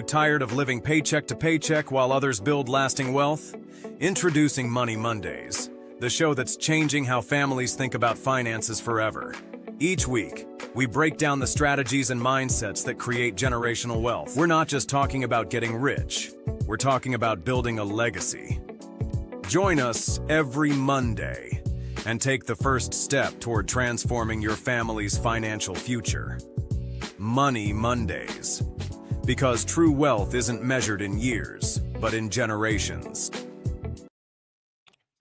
Tired of living paycheck to paycheck while others build lasting wealth? Introducing Money Mondays, the show that's changing how families think about finances forever. Each week, we break down the strategies and mindsets that create generational wealth. We're not just talking about getting rich, we're talking about building a legacy. Join us every Monday and take the first step toward transforming your family's financial future. Money Mondays. Because true wealth isn't measured in years, but in generations.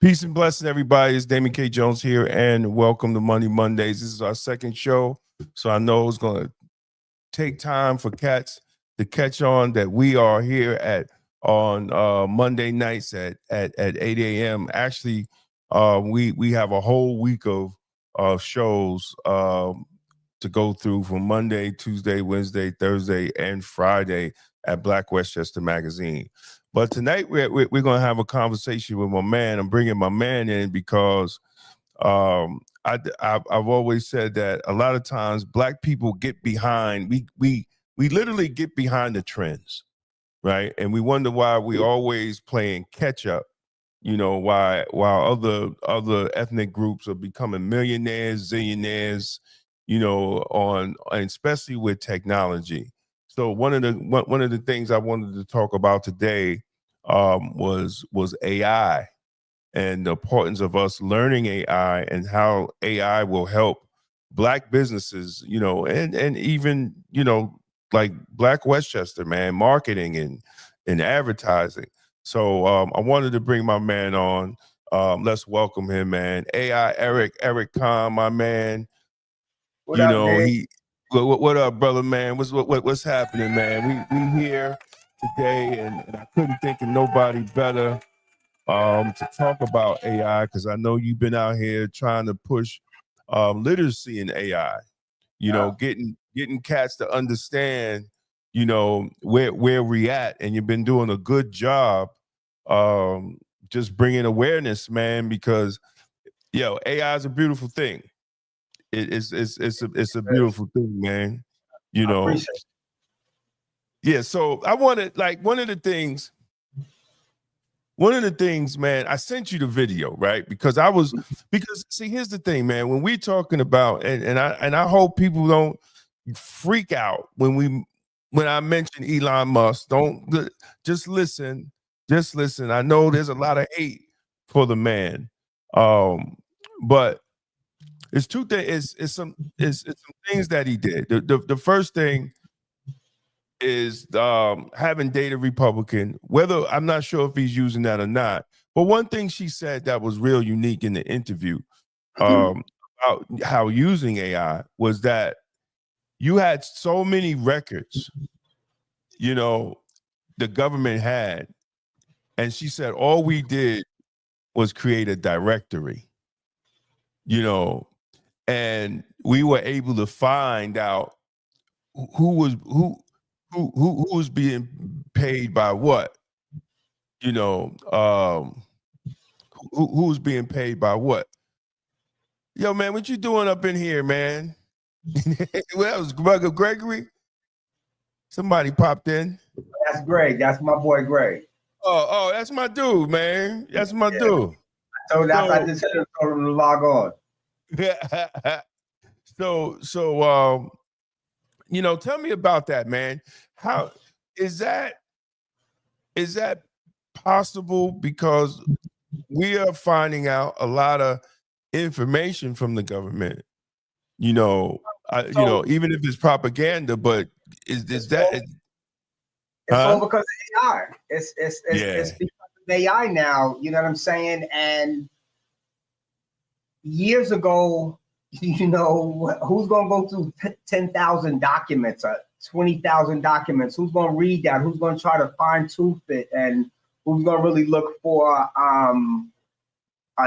Peace and blessing, everybody. It's Damon K. Jones here, and welcome to Money Mondays. This is our second show, so I know it's going to take time for cats to catch on that we are here on Monday nights at 8 a.m. Actually, we have a whole week of shows to go through from Monday, Tuesday, Wednesday, Thursday, and Friday at Black Westchester Magazine. But tonight we're going to have a conversation with my man. I'm bringing my man in because I've always said that a lot of times Black people get behind. We literally get behind the trends, right? And we wonder why we always playing catch up. You know, while other ethnic groups are becoming millionaires, zillionaires, you know, and especially with technology. So one of the things I wanted to talk about today was AI and the importance of us learning AI and how AI will help Black businesses, you know, and even, you know, like Black Westchester, man, marketing and advertising. So I wanted to bring my man on. Let's welcome him, man. AI Eric Khan, my man. What up, Dave? What up, brother, man? What's happening, man? We here today, and I couldn't think of nobody better to talk about AI, because I know you've been out here trying to push literacy in AI. You know, getting cats to understand, you know, where we at, and you've been doing a good job just bringing awareness, man. Because AI is a beautiful thing. It's a beautiful thing, man. You know. Yeah. So I wanted, like, one of the things, man, I sent you the video, right? Because see, here's the thing, man. When we're talking about, and I hope people don't freak out when I mention Elon Musk. Don't just listen. Just listen. I know there's a lot of hate for the man, but it's two things. It's some things that he did. The first thing is having Data Republican. Whether, I'm not sure if he's using that or not, but one thing she said that was real unique in the interview about how using AI was that you had so many records, you know, the government had, and she said all we did was create a directory, you know, and we were able to find out who was being paid by what, you know, who was being paid by what. Yo, man, what you doing up in here, man? Well, that was Brother Gregory. Somebody popped in. That's Greg. That's my boy Greg. Oh, that's my dude, man. That's my dude. I just told him to log on. So you know, tell me about that, man. How is that possible? Because we are finding out a lot of information from the government, you know, you know, even if it's propaganda, but is that it's all because of AI. It's because of AI now, you know what I'm saying? And years ago, you know, who's going to go through 10,000 documents or 20,000 documents? Who's going to read that? Who's going to try to fine tooth it? And who's going to really look for a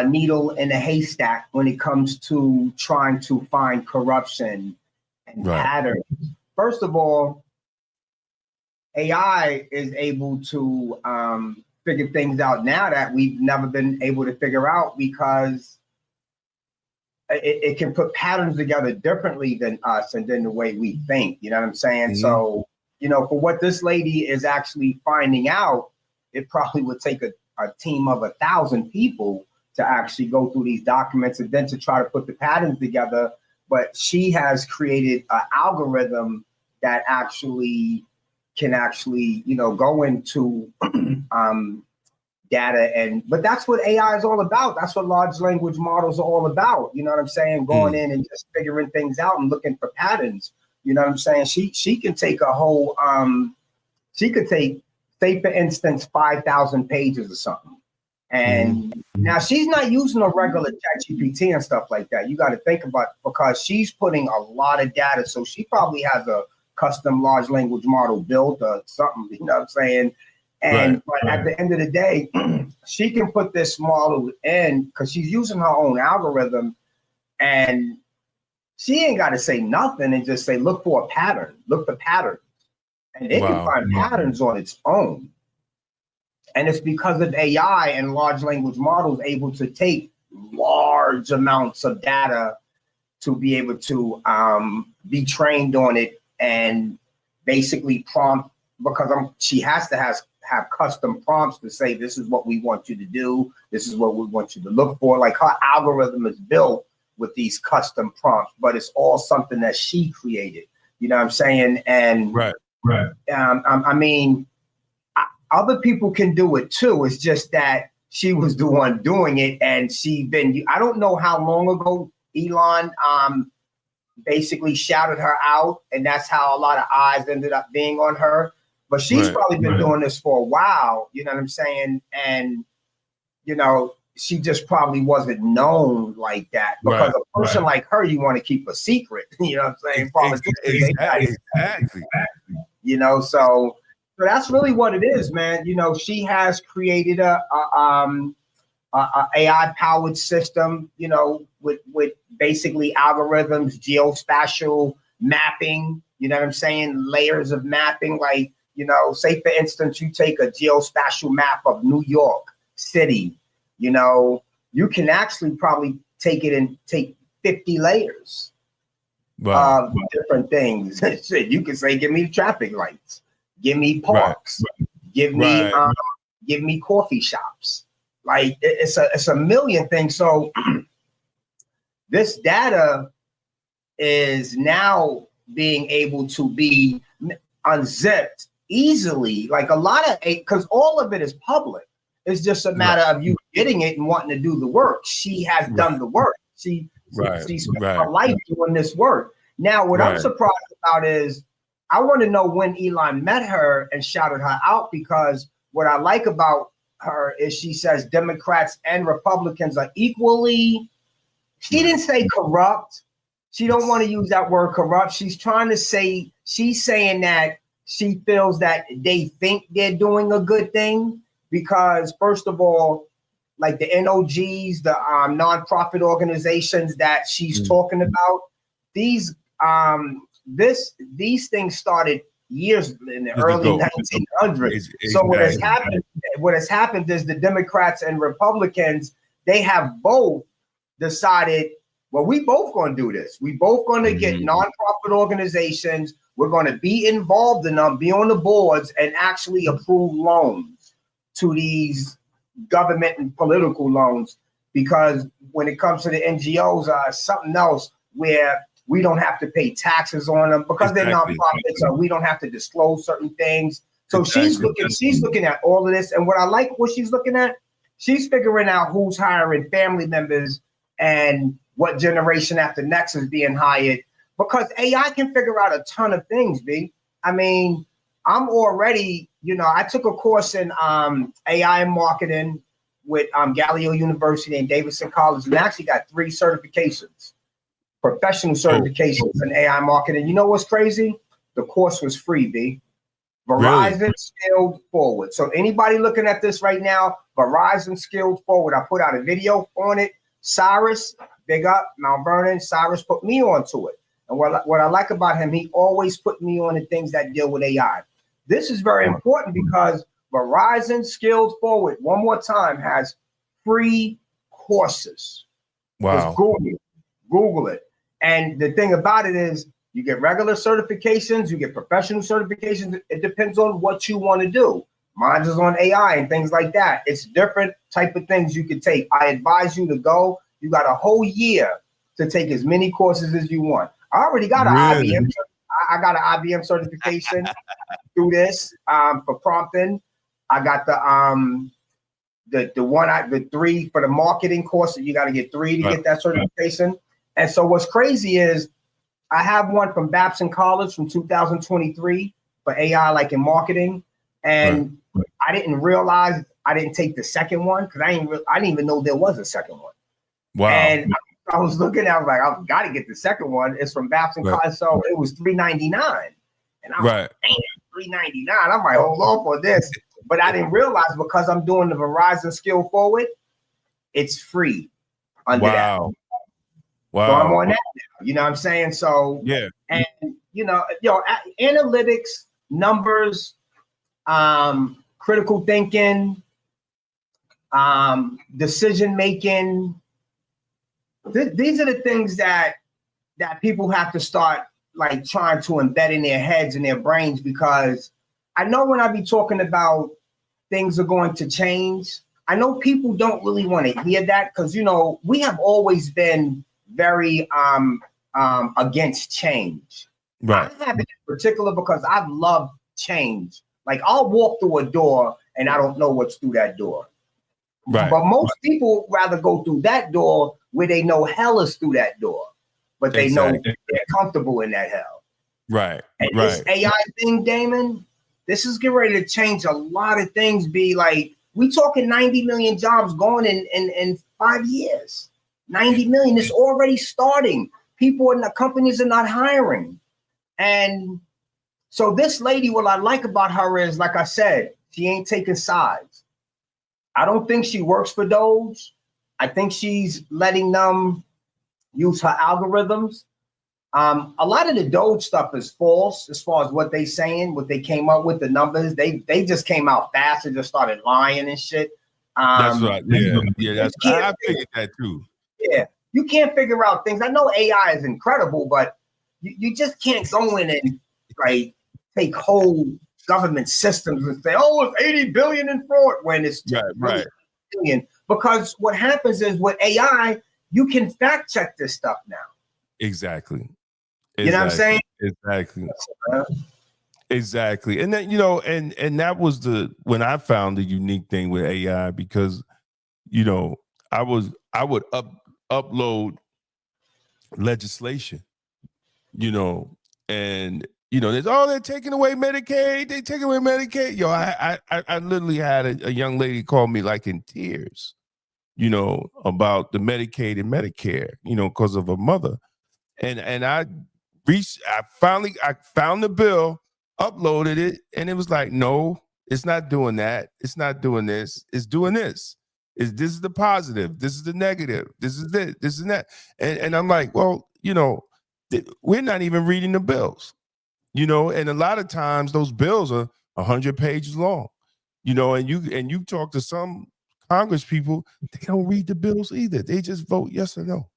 needle in a haystack when it comes to trying to find corruption and patterns? First of all, AI is able to figure things out now that we've never been able to figure out, because it can put patterns together differently than us and then the way we think, you know what I'm saying? Mm-hmm. So for what this lady is actually finding out, it probably would take a team of 1,000 people to actually go through these documents and then to try to put the patterns together. But she has created an algorithm that actually can go into data. But that's what AI is all about. That's what large language models are all about. You know what I'm saying? Going in and just figuring things out and looking for patterns. You know what I'm saying? She can take a whole, she could take, say for instance, 5,000 pages or something. And now she's not using a regular ChatGPT and stuff like that. You got to think about it, because she's putting a lot of data. So she probably has a custom large language model built or something, you know what I'm saying? And but at the end of the day, she can put this model in because she's using her own algorithm, and she ain't got to say nothing and just say, look for a pattern, look for patterns. And it can find patterns on its own. And it's because of AI and large language models able to take large amounts of data to be able to be trained on it and basically prompt, because she has to have custom prompts to say, this is what we want you to do. This is what we want you to look for. Like her algorithm is built with these custom prompts, but it's all something that she created. You know what I'm saying? And I mean, other people can do it too. It's just that she was the one doing it, and I don't know how long ago Elon basically shouted her out, and that's how a lot of eyes ended up being on her. But she's probably been doing this for a while, you know what I'm saying? And, she just probably wasn't known like that, because a person like her, you want to keep a secret, you know what I'm saying? Exactly. So that's really what it is, man. She has created a AI powered system, with basically algorithms, geospatial mapping, you know what I'm saying? Layers of mapping, like, say for instance, you take a geospatial map of New York City, you can actually probably take it and take 50 layers of different things. You can say, give me traffic lights, give me parks, give me coffee shops. Like it's a million things. So this data is now being able to be unzipped easily. Like a lot of because all of it is public. It's just a matter of you getting it and wanting to do the work. She has done the work. She spent her life doing this work. Now, what I'm surprised about is I want to know when Elon met her and shouted her out, because what I like about her is she says Democrats and Republicans are equally. She didn't say corrupt. She don't want to use that word corrupt. She's trying to say, she's saying that she feels that they think they're doing a good thing, because first of all, like the NOGs, the nonprofit organizations that she's talking about, these things started years in the early 1900s. So what has happened is the Democrats and Republicans, they have both decided, well, we both going to do this. We both going to get nonprofit organizations. We're going to be involved in them, be on the boards, and actually approve loans to these government and political loans. Because when it comes to the NGOs, something else where we don't have to pay taxes on them because they're nonprofits, so we don't have to disclose certain things. So she's looking at all of this. And what I like what she's looking at, she's figuring out who's hiring family members and what generation after next is being hired, because AI can figure out a ton of things, B. I mean, I'm already, I took a course in AI marketing with Galileo University and Davidson College, and I actually got 3 certifications, professional certifications in AI marketing. You know what's crazy? The course was free, B. Verizon Scaled Forward. So anybody looking at this right now, Verizon Scaled Forward. I put out a video on it. Cyrus, big up, Mount Vernon. Cyrus put me onto it. And what I like about him, he always put me on the things that deal with AI. This is very important because Verizon Scaled Forward, one more time, has free courses. Wow. Just Google it. And the thing about it is, You get regular certifications, you get professional certifications. It depends on what you want to do. Mine is on AI and things like that. It's different type of things you could take. I advise you to go. You got a whole year to take as many courses as you want. I already got an IBM. I got an IBM certification through this for prompting. I got the three for the marketing course. You got to get 3 to get that certification. And so what's crazy is I have one from Babson College from 2023 for AI, like in marketing. And I didn't realize I didn't take the second one because I didn't even know there was a second one. Wow. And I was looking, I was like, I've got to get the second one. It's from Babson College. So it was $399. And I was like, damn, $399. I'm like, hold on for this. But I didn't realize because I'm doing the Verizon Skill Forward, it's free under that. Wow. So I'm on that now. You know what I'm saying? So and analytics, numbers, critical thinking, decision making. These are the things that people have to start like trying to embed in their heads and their brains, because I know when I be talking about things are going to change, I know people don't really want to hear that because, we have always been very against change. Right. I have it in particular because I've loved change. Like I'll walk through a door and I don't know what's through that door. Right. But most people rather go through that door where they know hell is through that door, but they know they're comfortable in that hell. Right. And this AI thing, Damon, this is getting ready to change a lot of things. Be like, we talking 90 million jobs going in 5 years. 90 million is already starting. People in the companies are not hiring. And so this lady, what I like about her is, like I said, she ain't taking sides. I don't think she works for Doge. I think she's letting them use her algorithms. A lot of the Doge stuff is false as far as what they saying, what they came up with, the numbers. They just came out fast and just started lying and shit. That's right. Yeah. I figured that too. Yeah, you can't figure out things. I know AI is incredible, but you just can't go in and like take whole government systems and say, oh, it's 80 billion in fraud when it's right. Billion. Because what happens is with AI, you can fact check this stuff now. Exactly. You know what I'm saying? Exactly. And then, and that was when I found the unique thing with AI, because, I would upload legislation, and they're taking away Medicaid. They taking away Medicaid. I literally had a young lady call me like in tears, about the Medicaid and Medicare, because of her mother. And I found the bill, uploaded it, and it was like, no, it's not doing that. It's not doing this. It's doing this. This is the positive. This is the negative. This is this. This is that. And I'm like, well, we're not even reading the bills, and a lot of times those bills are 100 pages long, and you talk to some Congress people, they don't read the bills either. They just vote yes or no.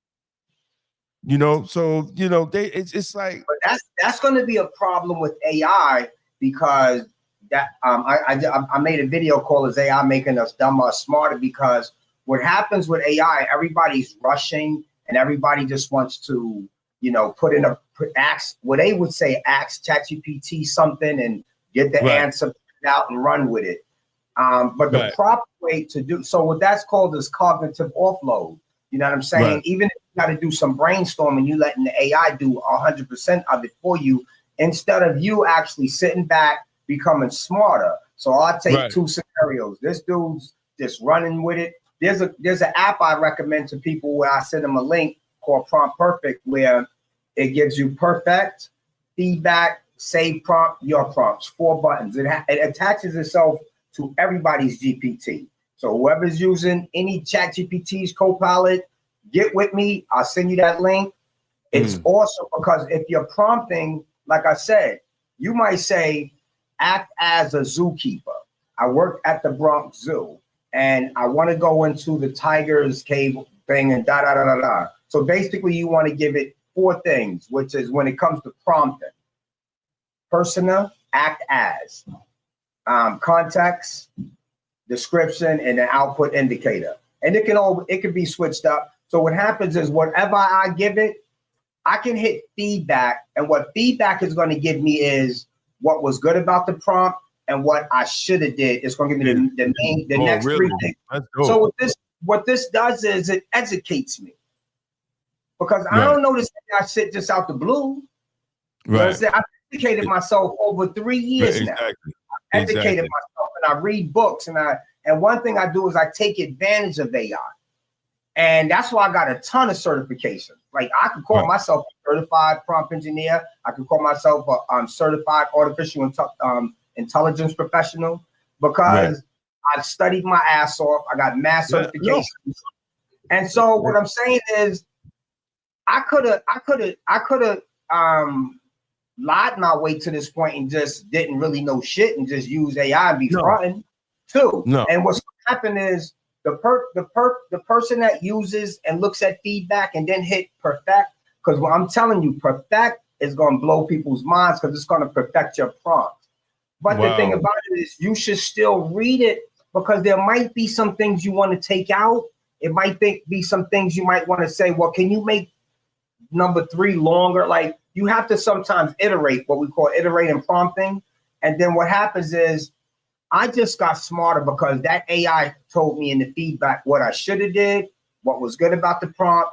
So it's like, but that's going to be a problem with AI, because that I made a video called "Is AI Making Us Dumber or Smarter?" Because what happens with AI, everybody's rushing and everybody just wants to ask what they would say, ask ChatGPT something and get the answer out and run with it. But the proper way to do so, what that's called is cognitive offload. You know what I'm saying? Even if you got to do some brainstorming, you letting the AI do 100% of it for you, instead of you actually sitting back, becoming smarter. So I'll take 2 scenarios. This dude's just running with it. There's an app I recommend to people where I send them a link called Prompt Perfect, where it gives you perfect feedback, save prompt, your prompts, 4 buttons. It attaches itself to everybody's GPT. So whoever's using any ChatGPT's Copilot, get with me. I'll send you that link. It's awesome, because if you're prompting, like I said, you might say, act as a zookeeper. I work at the Bronx Zoo and I want to go into the tiger's cave thing and da da da da da. So basically you want to give it four things, which is when it comes to prompting: persona, act as, context, description, and an output indicator. And it can be switched up. So what happens is whatever I give it, I can hit feedback, and what feedback is going to give me is what was good about the prompt and what I should have did. It's going to give me the next three things. So what this does is it educates me, because I don't know this shit just out the blue. Right. I've educated myself over 3 years now. I've educated myself, and I read books, and one thing I do is I take advantage of AI. And that's why I got a ton of certifications. Like, I could call myself a certified prompt engineer. I could call myself a certified artificial intelligence professional, because I've studied my ass off. I got mass certifications. And so what I'm saying is, I could have lied my way to this point and just didn't really know shit and just use AI and be fronting too. And what's happened is, the person that uses and looks at feedback and then hit perfect, because what I'm telling you, perfect is going to blow people's minds, because it's going to perfect your prompt. But the thing about it is, you should still read it, because there might be some things you want to take out. It might be some things you might want to say, well, can you make number 3 longer? Like, you have to sometimes iterate, what we call iterating prompting. And then what happens is, I just got smarter, because that AI told me in the feedback what I should have did, what was good about the prompt.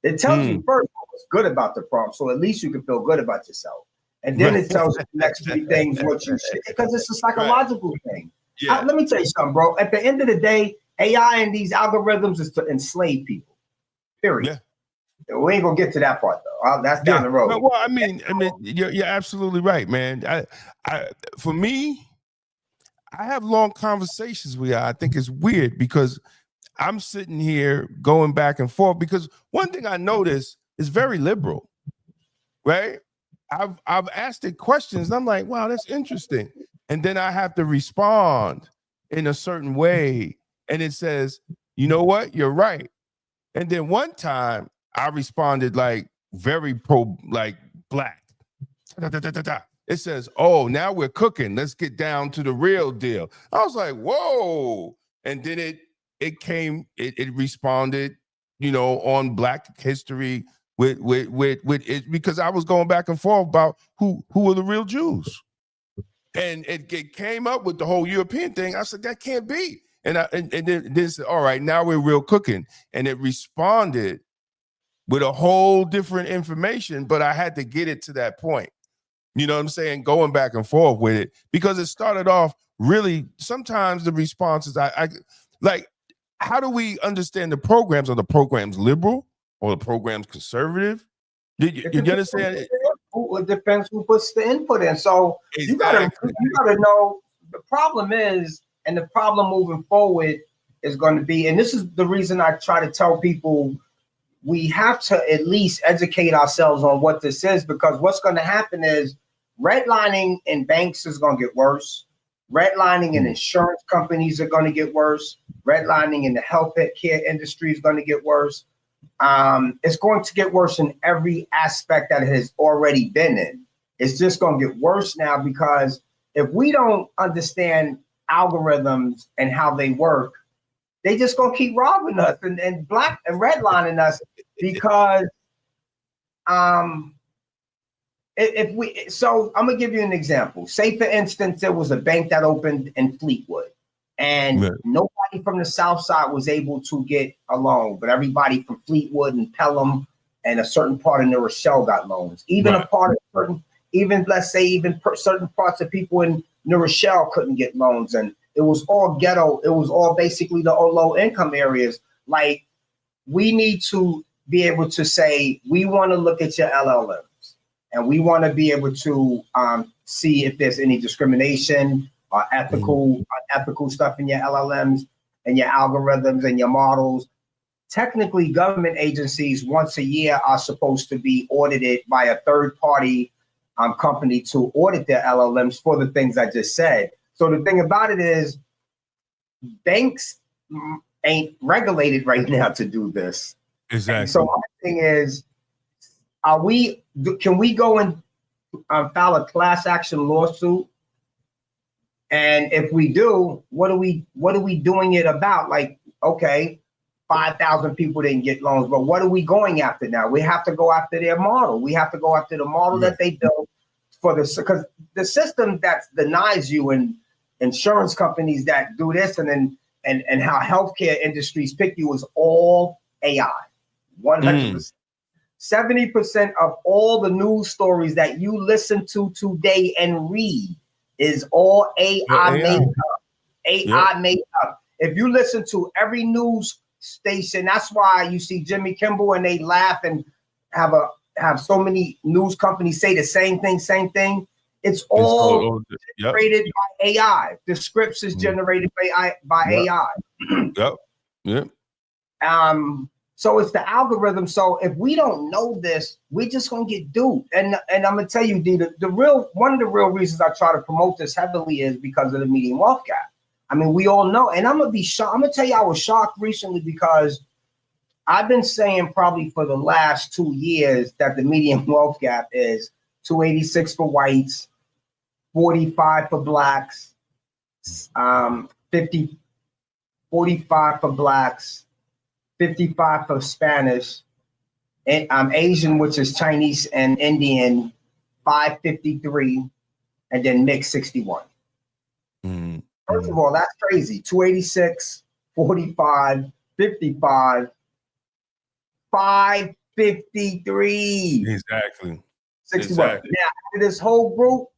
It tells you first what was good about the prompt, so at least you can feel good about yourself. And then it tells you the next 3 things what you should, because it's a psychological thing. Let me tell you something, bro. At the end of the day, AI and these algorithms is to enslave people. Period. We ain't gonna get to that part though. That's down the road. Well, I mean, you're absolutely right, man. For me, I have long conversations with you. I think it's weird, because I'm sitting here going back and forth, because one thing I noticed is very liberal, right? I've asked it questions, and I'm like, wow, that's interesting. And then I have to respond in a certain way, and it says, you know what, you're right. And then one time I responded like very black. It says, oh, now we're cooking. Let's get down to the real deal. I was like, whoa. And then it responded, on Black history with it, because I was going back and forth about who are the real Jews. And it came up with the whole European thing. I said, that can't be. And then it said, all right, now we're real cooking. And it responded with a whole different information, but I had to get it to that point. You know what I'm saying? Going back and forth with it, because it started off really, sometimes the responses, I like, how do we understand the programs? Are the programs liberal or the programs conservative? You understand? It depends who puts the input in. So you gotta know, the problem is, and the problem moving forward is going to be, and this is the reason I try to tell people, we have to at least educate ourselves on what this is, because what's going to happen is redlining in banks is going to get worse. Redlining in insurance companies are going to get worse. Redlining in the health care industry is going to get worse. It's going to get worse in every aspect that it has already been in. It's just going to get worse now, because if we don't understand algorithms and how they work, they just gonna keep robbing us and black and redlining us, because so I'm gonna give you an example. Say for instance, there was a bank that opened in Fleetwood, and nobody from the South Side was able to get a loan, but everybody from Fleetwood and Pelham and a certain part of New Rochelle got loans. Even a part of certain parts of people in New Rochelle couldn't get loans, and it was all ghetto. It was all basically the low income areas. Like, we need to be able to say, we want to look at your LLMs, and we want to be able to see if there's any discrimination or ethical stuff in your LLMs and your algorithms and your models. Technically, government agencies once a year are supposed to be audited by a third party company to audit their LLMs for the things I just said. So the thing about it is, banks ain't regulated right now to do this. Exactly. And so my thing is, Can we go and file a class action lawsuit? And if we do, what are we doing it about? Like, okay, 5,000 people didn't get loans, but what are we going after now? We have to go after their model. We have to go after the model that they built for this, because the system that denies you and insurance companies that do this and how healthcare industries pick you is all AI, 100%. 70% of all the news stories that you listen to today and read is all AI made up. AI made up. If you listen to every news station, that's why you see Jimmy Kimmel and they laugh and have so many news companies say the same thing. It's all generated by AI. The scripts is generated by AI. So it's the algorithm. So if we don't know this, we're just gonna get duped. And I'm gonna tell you, D, one of the real reasons I try to promote this heavily is because of the median wealth gap. I mean, we all know, and I'm gonna be shocked. I'm gonna tell you, I was shocked recently because I've been saying probably for the last 2 years that the median wealth gap is 286 for whites, 45 for blacks, 45 for blacks, 55 for Spanish, and Asian, which is Chinese and Indian, 553, and then mixed 61. First of all, that's crazy. 286, 45, 55, 553. Exactly. 61. Now, after this whole group,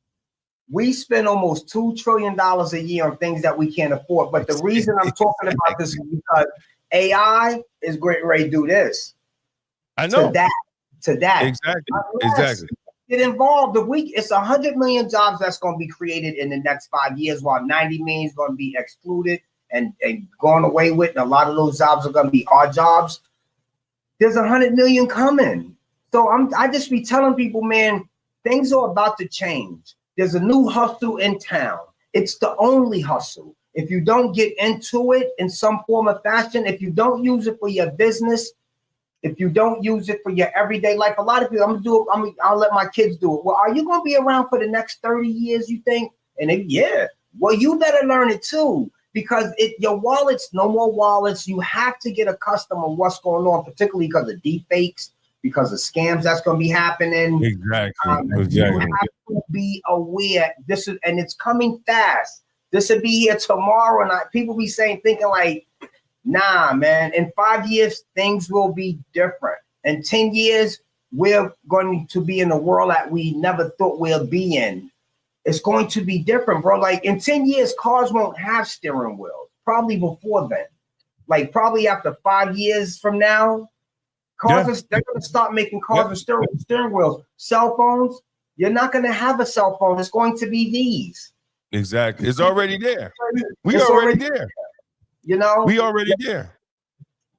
we spend almost $2 trillion a year on things that we can't afford. But the reason I'm talking about this is because AI is ready to do this. I know. To that. Exactly. Get involved. It's 100 million jobs that's going to be created in the next 5 years, while 90 million is going to be excluded and gone away with. And a lot of those jobs are going to be hard jobs. There's 100 million coming. So I just be telling people, man, things are about to change. There's a new hustle in town. It's the only hustle. If you don't get into it in some form or fashion, if you don't use it for your business, if you don't use it for your everyday life, a lot of people, I'll let my kids do it. Well, are you going to be around for the next 30 years, you think? And well, you better learn it too, because your wallets, no more wallets. You have to get accustomed to what's going on, particularly because of deep fakes, because of scams that's going to be happening. Exactly. You have to be aware. And it's coming fast. This will be here tomorrow. And people be thinking like, nah, man, in 5 years, things will be different. In 10 years, we're going to be in a world that we never thought we'll be in. It's going to be different, bro. Like in 10 years, cars won't have steering wheels. Probably before then. Like probably after 5 years from now, they're going to start making cars with steering wheels. Cell phones, you're not going to have a cell phone. It's going to be these. Exactly. It's already there. We already there. You know? We already there.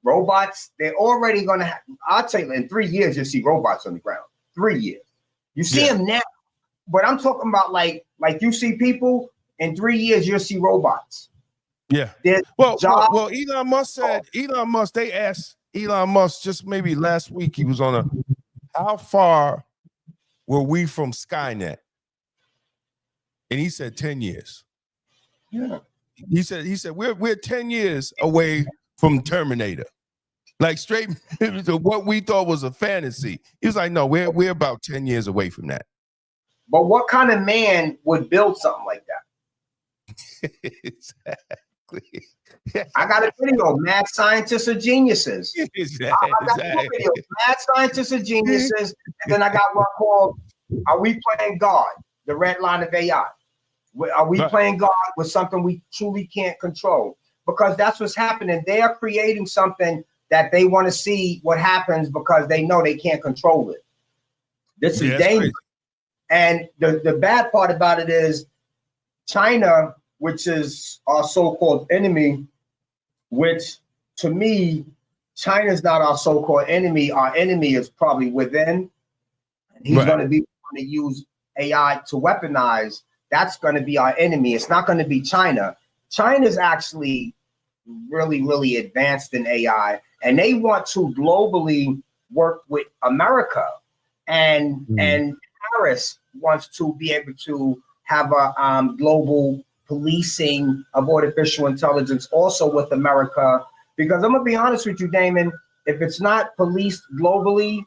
Robots, they're already going to have, I'll tell you, in 3 years, you'll see robots on the ground. 3 years. You see them now. But I'm talking about like you see people, in 3 years, you'll see robots. Yeah. Well, Elon Musk said, they asked Elon Musk just maybe last week, he was on how far were we from Skynet? And he said 10 years. Yeah. He said we're 10 years away from Terminator. Like straight what we thought was a fantasy. He was like, no, we're about 10 years away from that. But what kind of man would build something like that? Exactly. I got a video, Mad Scientists are Geniuses. Exactly. I got two videos, Mad Scientists are Geniuses, and then I got one called Are We Playing God? The Red Line of AI. Are we playing God with something we truly can't control? Because that's what's happening. They are creating something that they want to see what happens because they know they can't control it. This is dangerous. Crazy. And the bad part about it is China, which is our so-called enemy, which to me, China's not our so-called enemy. Our enemy is probably within. He's going to be trying to use AI to weaponize. That's going to be our enemy. It's not going to be China. China's actually really, really advanced in AI, and they want to globally work with America. and Paris wants to be able to have a global policing of artificial intelligence also with America. Because I'm gonna be honest with you, Damon, if it's not policed globally,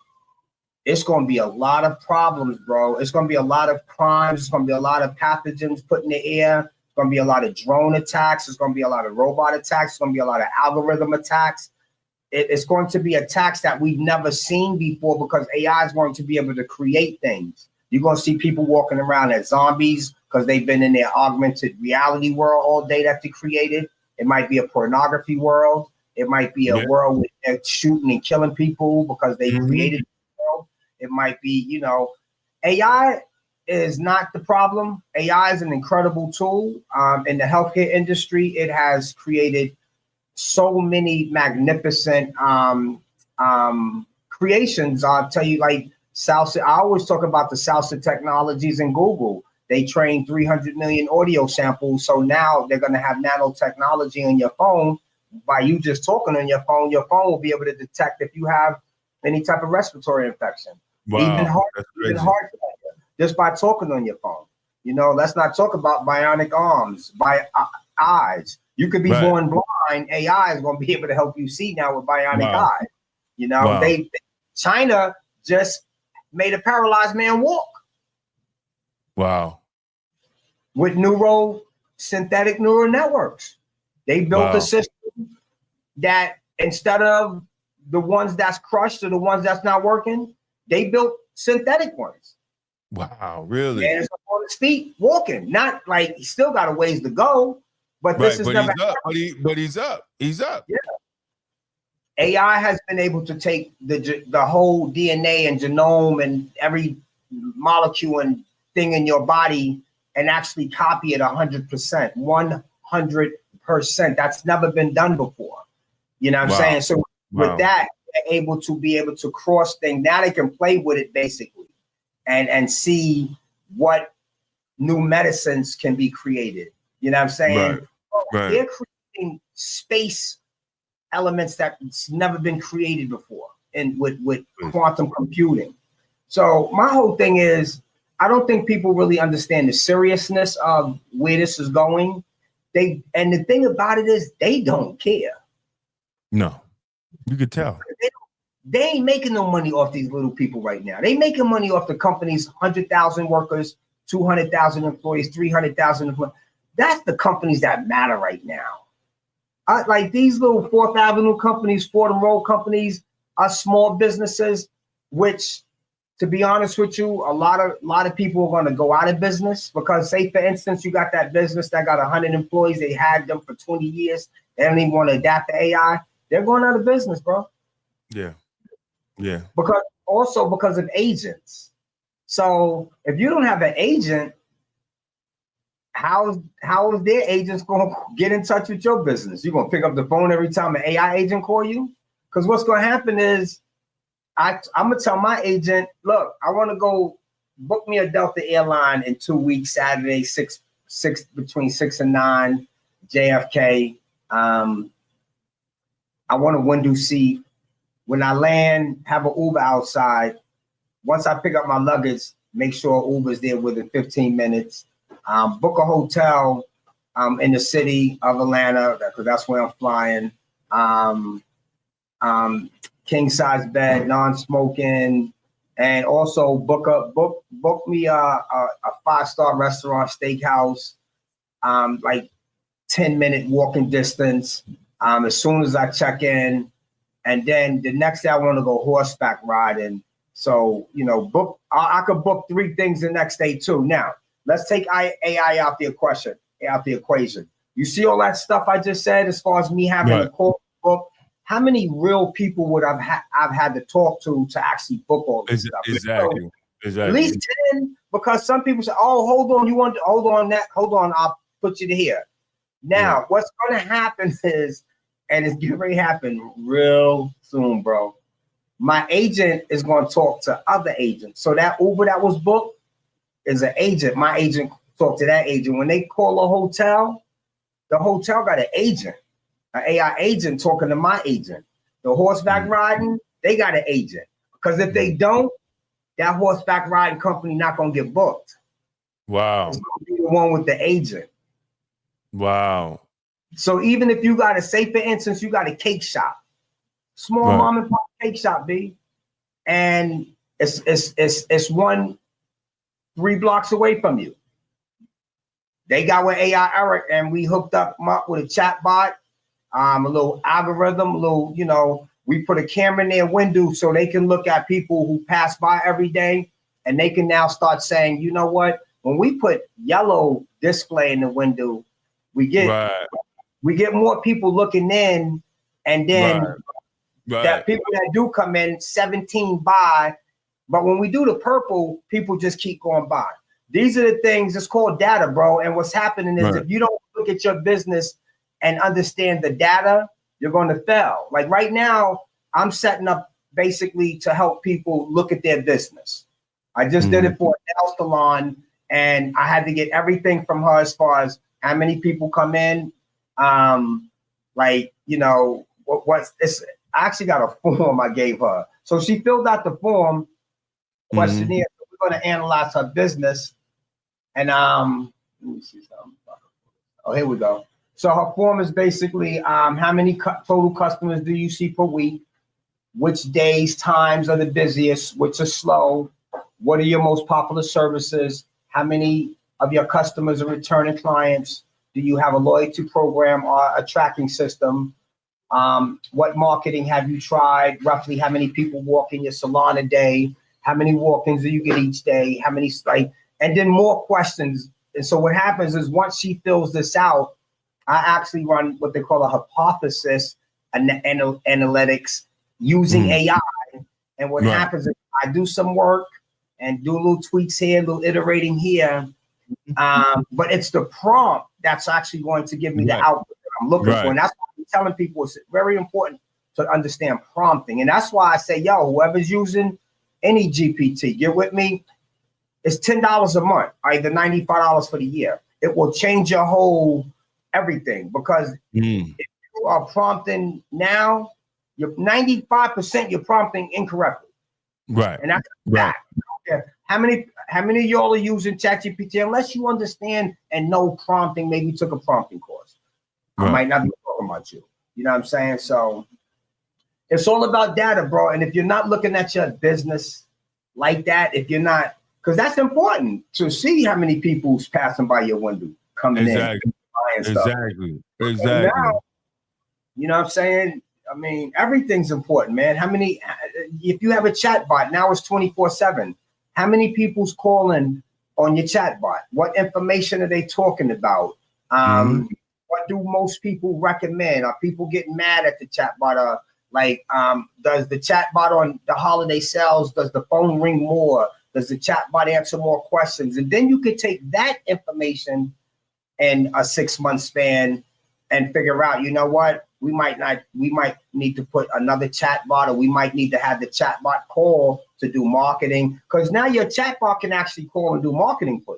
it's gonna be a lot of problems, bro. It's gonna be a lot of crimes. It's gonna be a lot of pathogens put in the air. It's gonna be a lot of drone attacks. It's gonna be a lot of robot attacks. It's gonna be a lot of algorithm attacks. It's going to be attacks that we've never seen before because AI is going to be able to create things. You're going to see people walking around as zombies because they've been in their augmented reality world all day that they created. It might be a pornography world. It might be a world with they're shooting and killing people because they created the world. It might be, you know, AI is not the problem. AI is an incredible tool. In the healthcare industry, it has created so many magnificent creations. I'll tell you, like Salsa. I always talk about the Salsa technologies in Google. They trained 300 million audio samples. So now they're going to have nanotechnology on your phone. By you just talking on your phone will be able to detect if you have any type of respiratory infection. Wow, even heart failure, just by talking on your phone. You know, let's not talk about bionic arms, eyes. You could be born blind. AI is going to be able to help you see now with bionic eyes. You know, China just made a paralyzed man walk. Wow. With synthetic neural networks. They built a system that instead of the ones that's crushed or the ones that's not working, they built synthetic ones. Wow, really? Man is up on his feet walking. Not like he still got a ways to go, but this is never he's up. But he's up. He's up. Yeah. AI has been able to take the whole DNA and genome and every molecule and thing in your body and actually copy it 100%. 100%. That's never been done before. You know what I'm saying? So with that, they're able to cross things. Now they can play with it basically and see what new medicines can be created. You know what I'm saying? They're creating space elements that's never been created before and with quantum computing. So my whole thing is, I don't think people really understand the seriousness of where this is going. And the thing about it is they don't care. No, you could tell. They ain't making no money off these little people right now. They making money off the companies, 100,000 workers, 200,000 employees, 300,000 employees. That's the companies that matter right now. Like these little Fourth Avenue companies, Fordham Road companies are small businesses, which, to be honest with you, a lot of people are going to go out of business because, say, for instance, you got that business that got 100 employees. They had them for 20 years. They don't even want to adapt to AI. They're going out of business, bro. Yeah. Yeah. Because of agents. So if you don't have an agent, how is their agents going to get in touch with your business? You're going to pick up the phone every time an AI agent call you? Because what's going to happen is I'm going to tell my agent, look, I want to go book me a Delta airline in 2 weeks, Saturday, between 6 and 9, JFK. I want a window seat. When I land, have an Uber outside. Once I pick up my luggage, make sure Uber's there within 15 minutes. Book a hotel in the city of Atlanta, because that's where I'm flying. King size bed, non-smoking, and also book me a 5-star restaurant, steakhouse, like 10-minute walking distance. As soon as I check in, and then the next day I want to go horseback riding. So, you know, I could book 3 things the next day too. Now, let's take AI out the equation. You see all that stuff I just said as far as me having a call book? How many real people would I've had to talk to actually book all this stuff? Exactly. So at least 10, because some people say, oh, hold on, I'll put you to here. Now, what's going to happen is, and it's getting ready to happen real soon, bro. My agent is going to talk to other agents. So that Uber that was booked is an agent. My agent talked to that agent. When they call a hotel, the hotel got an agent, an AI agent talking to my agent. The horseback riding, they got an agent. Because if they don't, that horseback riding company not gonna get booked. Wow. It's gonna be the one with the agent. Wow. So even if you got say for instance, you got a cake shop, small mom and pop cake shop, B, and it's 3 blocks away from you. They got with AI Eric, and we hooked them up with a chat bot, a little algorithm, we put a camera in their window so they can look at people who pass by every day, and they can now start saying, you know what? When we put yellow display in the window, we get more people looking in, and then that people that do come in, 17 buy. But when we do the purple, people just keep going by. These are the things, it's called data, bro. And what's happening is if you don't look at your business and understand the data, you're going to fail. Like right now, I'm setting up basically to help people look at their business. I just did it for a nail salon, and I had to get everything from her as far as how many people come in. I actually got a form I gave her. So she filled out the form questionnaire. So we're going to analyze her business. And let me see something. Oh, here we go. So her form is basically how many total customers do you see per week? Which days, times are the busiest? Which are slow? What are your most popular services? How many of your customers are returning clients? Do you have a loyalty program or a tracking system? What marketing have you tried? Roughly how many people walk in your salon a day? How many walk-ins do you get each day? How many, and then more questions. And so what happens is once she fills this out, I actually run what they call a hypothesis analytics using AI. And what happens is I do some work and do little tweaks here, little iterating here. But it's the prompt that's actually going to give me the output that I'm looking for. And that's why I'm telling people it's very important to understand prompting. And that's why I say, yo, whoever's using any GPT, get with me. It's $10 a month, either $95 for the year. It will change your whole everything, because if you are prompting now, you're 95% you're prompting incorrectly. Right. And that's fact. How many of y'all are using ChatGPT? Unless you understand and know prompting, maybe you took a prompting course. I might not be talking about you. You know what I'm saying? So it's all about data, bro. And if you're not looking at your business like that, if you're not, because that's important to see how many people's passing by your window, coming in, buying stuff. Exactly. Now, you know what I'm saying? I mean, everything's important, man. How many, if you have a chat bot, now it's 24/7. How many people's calling on your chat bot? What information are they talking about? What do most people recommend? Are people getting mad at the chat bot? Does the chat bot on the holiday sales, does the phone ring more? Does the chat bot answer more questions? And then you could take that information in a 6-month span and figure out, you know what? We might need to put another chat bot, or we might need to have the chat bot call to do marketing. Because now your chat bot can actually call and do marketing for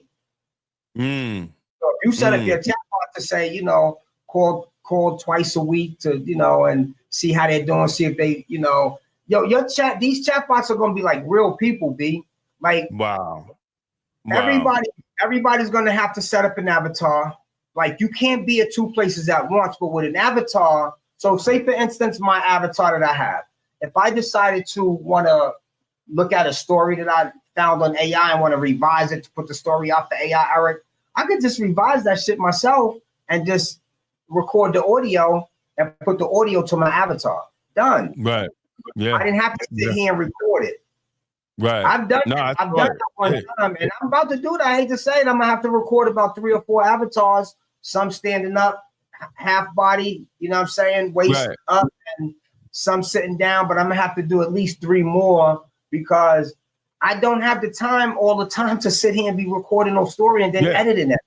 you. So if you set up your chat bot to say, call twice a week to, and see how they're doing, see if they, these chat bots are going to be like real people, B. Like, everybody's going to have to set up an avatar. Like, you can't be at 2 places at once, but with an avatar. So say, for instance, my avatar that I have, if I decided to want to look at a story that I found on AI and want to revise it to put the story out for AI, Eric, I could just revise that shit myself and just record the audio and put the audio to my avatar. Done. Right. Yeah. I didn't have to sit here and record it. Right. I've done that one time, and I'm about to do that. I hate to say it. I'm gonna have to record about 3 or 4 avatars, some standing up, half body, you know what I'm saying, waist up, and some sitting down, but I'm gonna have to do at least 3 more, because I don't have the time all the time to sit here and be recording no story and then editing it.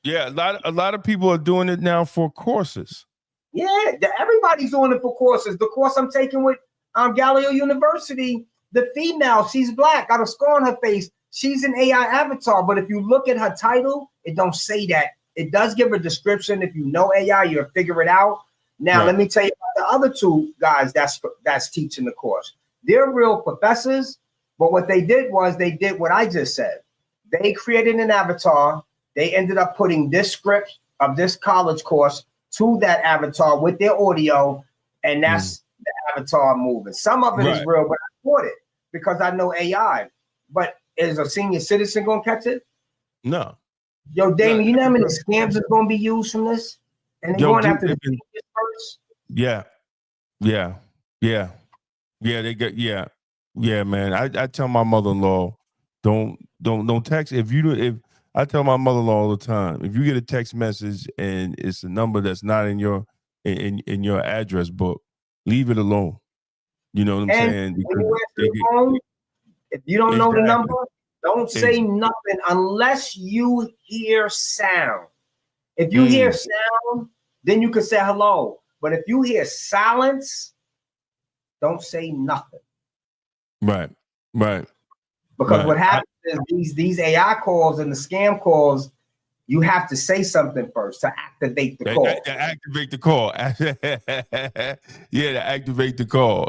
Yeah, a lot of people are doing it now for courses. Yeah, everybody's doing it for courses. The course I'm taking with Galileo University, the female, she's black, got a scar on her face. She's an AI avatar, but if you look at her title, it don't say that. It does give a description. If you know AI, you'll figure it out. Now, let me tell you about the other 2 guys that's teaching the course. They're real professors, But what they did was they did what I just said. They created an avatar. They ended up putting this script of this college course to that avatar with their audio, and that's the avatar moving. Some of it is real, but I bought it because I know AI. But is a senior citizen going to catch it? No. Yo, Damon, you know how many scams is going to be used from this? And they're going after the genius first? Yeah. They get yeah, man. I tell my mother-in-law, don't text if I tell my mother-in-law all the time, if you get a text message and it's a number that's not in your in your address book, leave it alone. You know what I'm saying? When you answer the phone, if you don't know the number, don't say nothing unless you hear sound. If you hear sound, then you can say hello. But if you hear silence, don't say nothing. Right. Because what happens is these AI calls and the scam calls, you have to say something first to activate the call. To activate the call. Yeah, to activate the call.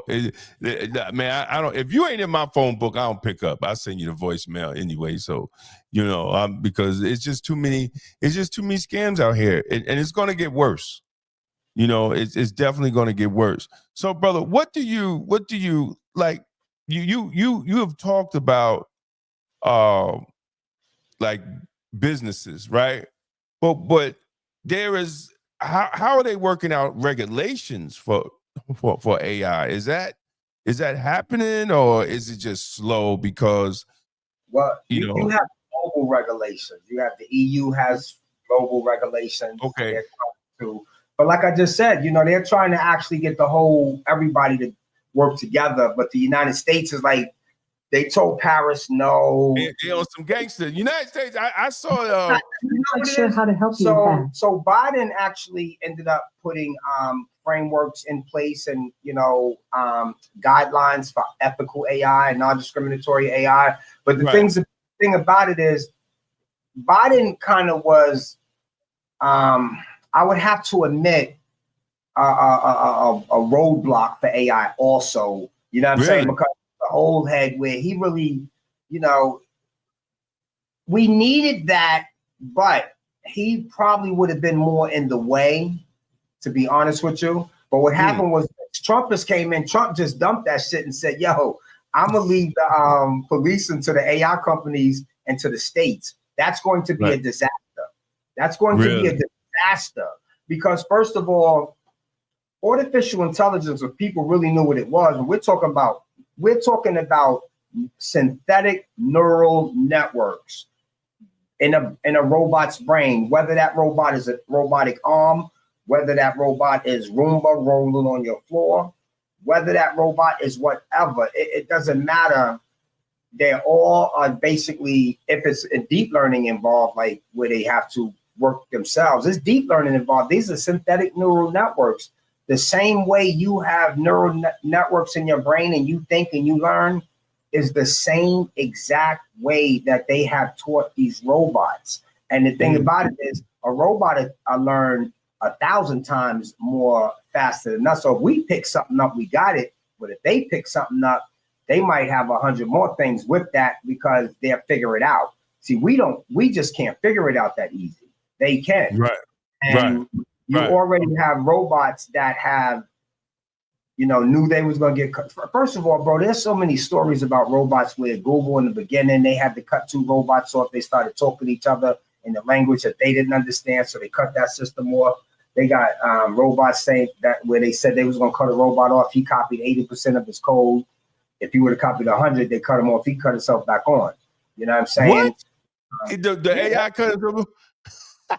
Man, I don't. If you ain't in my phone book, I don't pick up. I send you the voicemail anyway. So, because it's just too many. It's just too many scams out here, and it's going to get worse. It's definitely going to get worse. So, brother, what do you like? You have talked about like businesses, right? But there is how are they working out regulations for AI? Is that happening, or is it just slow because you have global regulations. You have the EU has global regulations. Okay. But like I just said, they're trying to actually get everybody to work together. But the United States is like, they told Paris no. They on some gangster. United States, I saw. Not sure how to help you with that. So Biden actually ended up putting frameworks in place and guidelines for ethical AI and non-discriminatory AI. But the thing about it is, Biden kind of was, I would have to admit, a roadblock for AI also. You know what I'm saying? Because the old head where he really, we needed that, but he probably would have been more in the way, to be honest with you. But what happened was Trumpers came in, Trump just dumped that shit and said, yo, I'm gonna leave the policing to the AI companies and to the states. That's going to be a disaster. That's going to be a disaster because first of all, artificial intelligence, if people really knew what it was, and we're talking about synthetic neural networks in a robot's brain, whether that robot is a robotic arm, whether that robot is Roomba rolling on your floor, whether that robot is whatever, it doesn't matter. They're all basically, if it's a deep learning involved, like where they have to work themselves, it's deep learning involved. These are synthetic neural networks. The same way you have neural networks in your brain and you think and you learn is the same exact way that they have taught these robots. And the thing about it is a robot learn 1,000 times more faster than us. So if we pick something up, we got it. But if they pick something up, they might have 100 more things with that because they'll figure it out. See, we just can't figure it out that easy. They can. You already have robots that have, knew they was going to get cut. First of all, bro, there's so many stories about robots where Google in the beginning, they had to cut 2 robots off. They started talking to each other in the language that they didn't understand. So they cut that system off. They got robots saying that where they said they was going to cut a robot off. He copied 80% of his code. If he would have copied 100, they cut him off. He cut himself back on. You know what I'm saying? What? The AI cut himself?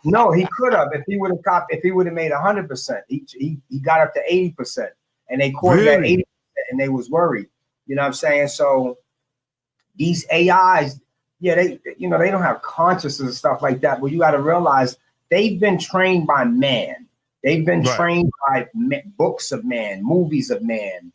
No, he could have if he would have copied. If he would have made 100%, he got up to 80%, and they caught that 80%, and they was worried. You know what I'm saying? So these AIs, they don't have consciousness and stuff like that. But you got to realize they've been trained by man. They've been trained by books of man, movies of man,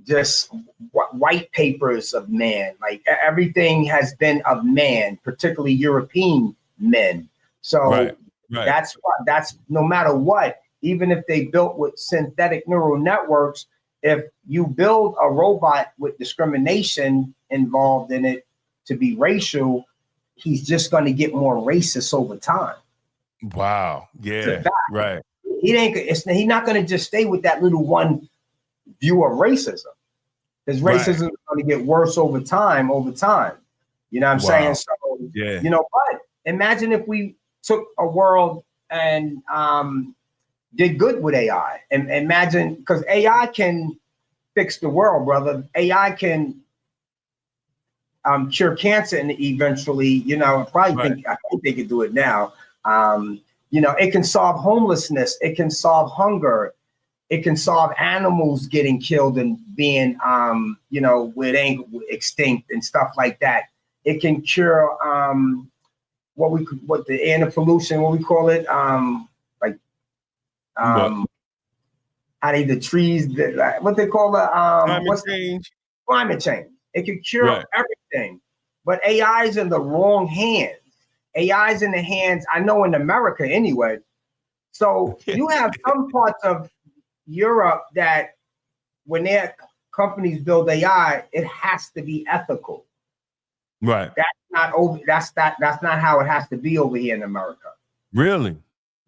just white papers of man. Like everything has been of man, particularly European men. So that's no matter what, even if they built with synthetic neural networks, if you build a robot with discrimination involved in it to be racial, he's just going to get more racist over time. Wow. Yeah. Right. He's not going to just stay with that little one view of racism. Because racism is going to get worse over time. You know what I'm saying? So, you know, but imagine if we took a world and did good with AI. And imagine, because AI can fix the world, brother. AI can cure cancer and eventually, you know, I think they can do it now. You know, it can solve homelessness. It can solve hunger. It can solve animals getting killed and being, you know, extinct and stuff like that. It can cure what the air pollution, what we call it, the trees, what they call it, climate change. It can cure everything, but AI is in the wrong hands. AI is in the hands, I know in America anyway. So you have some parts of Europe that when their companies build AI, it has to be ethical. Right. That's not how it has to be over here in America. Really?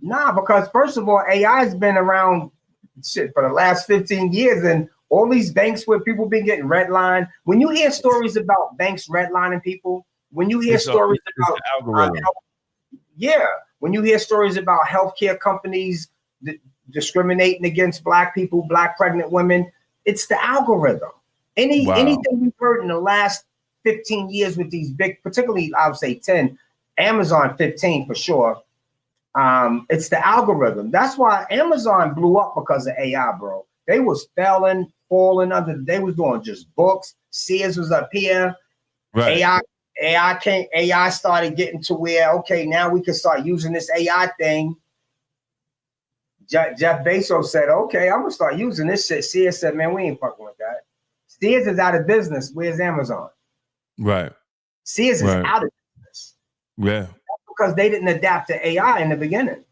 Nah, because first of all, AI has been around for the last 15 years, and all these banks where people been getting redlined. When you hear stories about banks redlining people, when you hear stories about algorithm. When you hear stories about healthcare companies discriminating against Black people, Black pregnant women, it's the algorithm. Anything we've heard in the last 15 years with these big, particularly I would say 10, Amazon 15 for sure. It's the algorithm. That's why Amazon blew up because of AI, bro. They was falling under. They was doing just books. Sears was up here. Right. AI started getting to where, okay, now we can start using this AI thing. Jeff Bezos said, okay, I'm gonna start using this shit. Sears said, man, we ain't fucking with that. Sears is out of business. Where's Amazon? Right. Sears is out of business. Yeah. That's because they didn't adapt to AI in the beginning.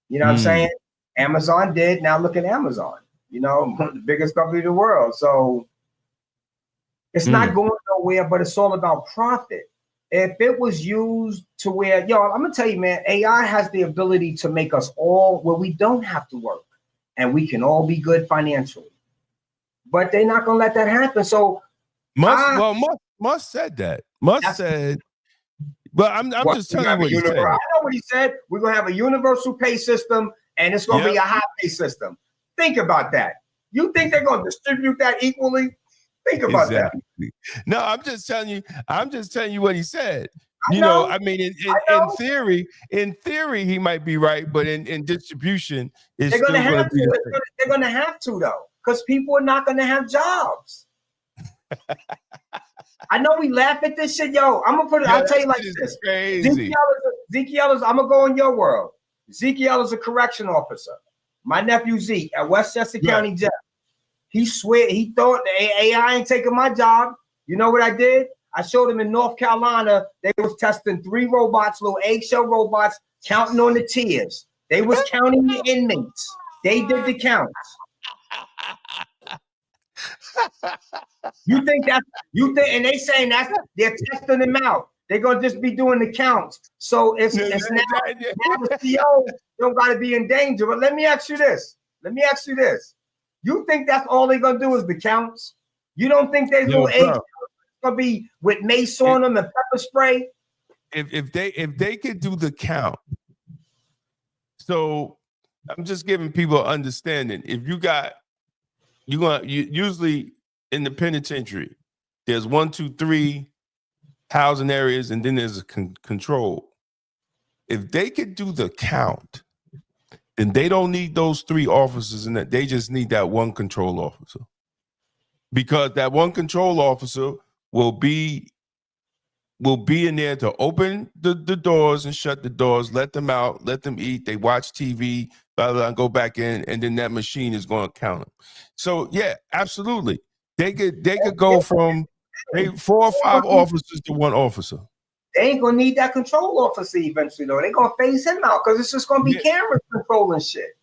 You know what I'm saying? Amazon did. Now look at Amazon. You know, the biggest company in the world. So it's not going nowhere, but it's all about profit. If it was used to where, I'm gonna tell you, man, AI has the ability to make us all where we don't have to work and we can all be good financially. But they're not gonna let that happen. So Musk said that. Musk said, but I'm just telling you what he said. I know what he said. We're gonna have a universal pay system and it's gonna be a high pay system. Think about that. You think they're gonna distribute that equally? Think about that. No, I'm just telling you what he said. I mean, in theory, he might be right, but in distribution, it's still going to be. They're going to have to though, because people are not going to have jobs. I know we laugh at this shit, yo. I'm gonna put it. I'll tell you like this. Crazy. Ezekiel is. I'm gonna go in your world. Ezekiel is a correction officer. My nephew Zeke at Westchester County Jail. He thought the AI ain't taking my job. You know what I did? I showed him in North Carolina, they was testing 3 robots, little eggshell robots, counting on the tears. They was counting the inmates. They did the counts. You think, and they saying they're testing them out. They're gonna just be doing the counts. So it's now the CO don't gotta be in danger. But let me ask you this. You think that's all they're gonna do is the counts? You don't think they little eggs gonna be with mace on them and pepper spray? If they could do the count, so I'm just giving people understanding. If you usually in the penitentiary, there's 1, 2, 3 housing areas, and then there's a control. If they could do the count, then they don't need those 3 officers in that. They just need that one control officer, because that one control officer will be in there to open the doors and shut the doors, let them out, let them eat. They watch TV, blah, blah, and go back in, and then that machine is going to count them. So yeah, absolutely. They could go from 4 or 5 officers to 1 officer. They ain't gonna need that control officer eventually, though. They're gonna phase him out because it's just gonna be cameras controlling shit.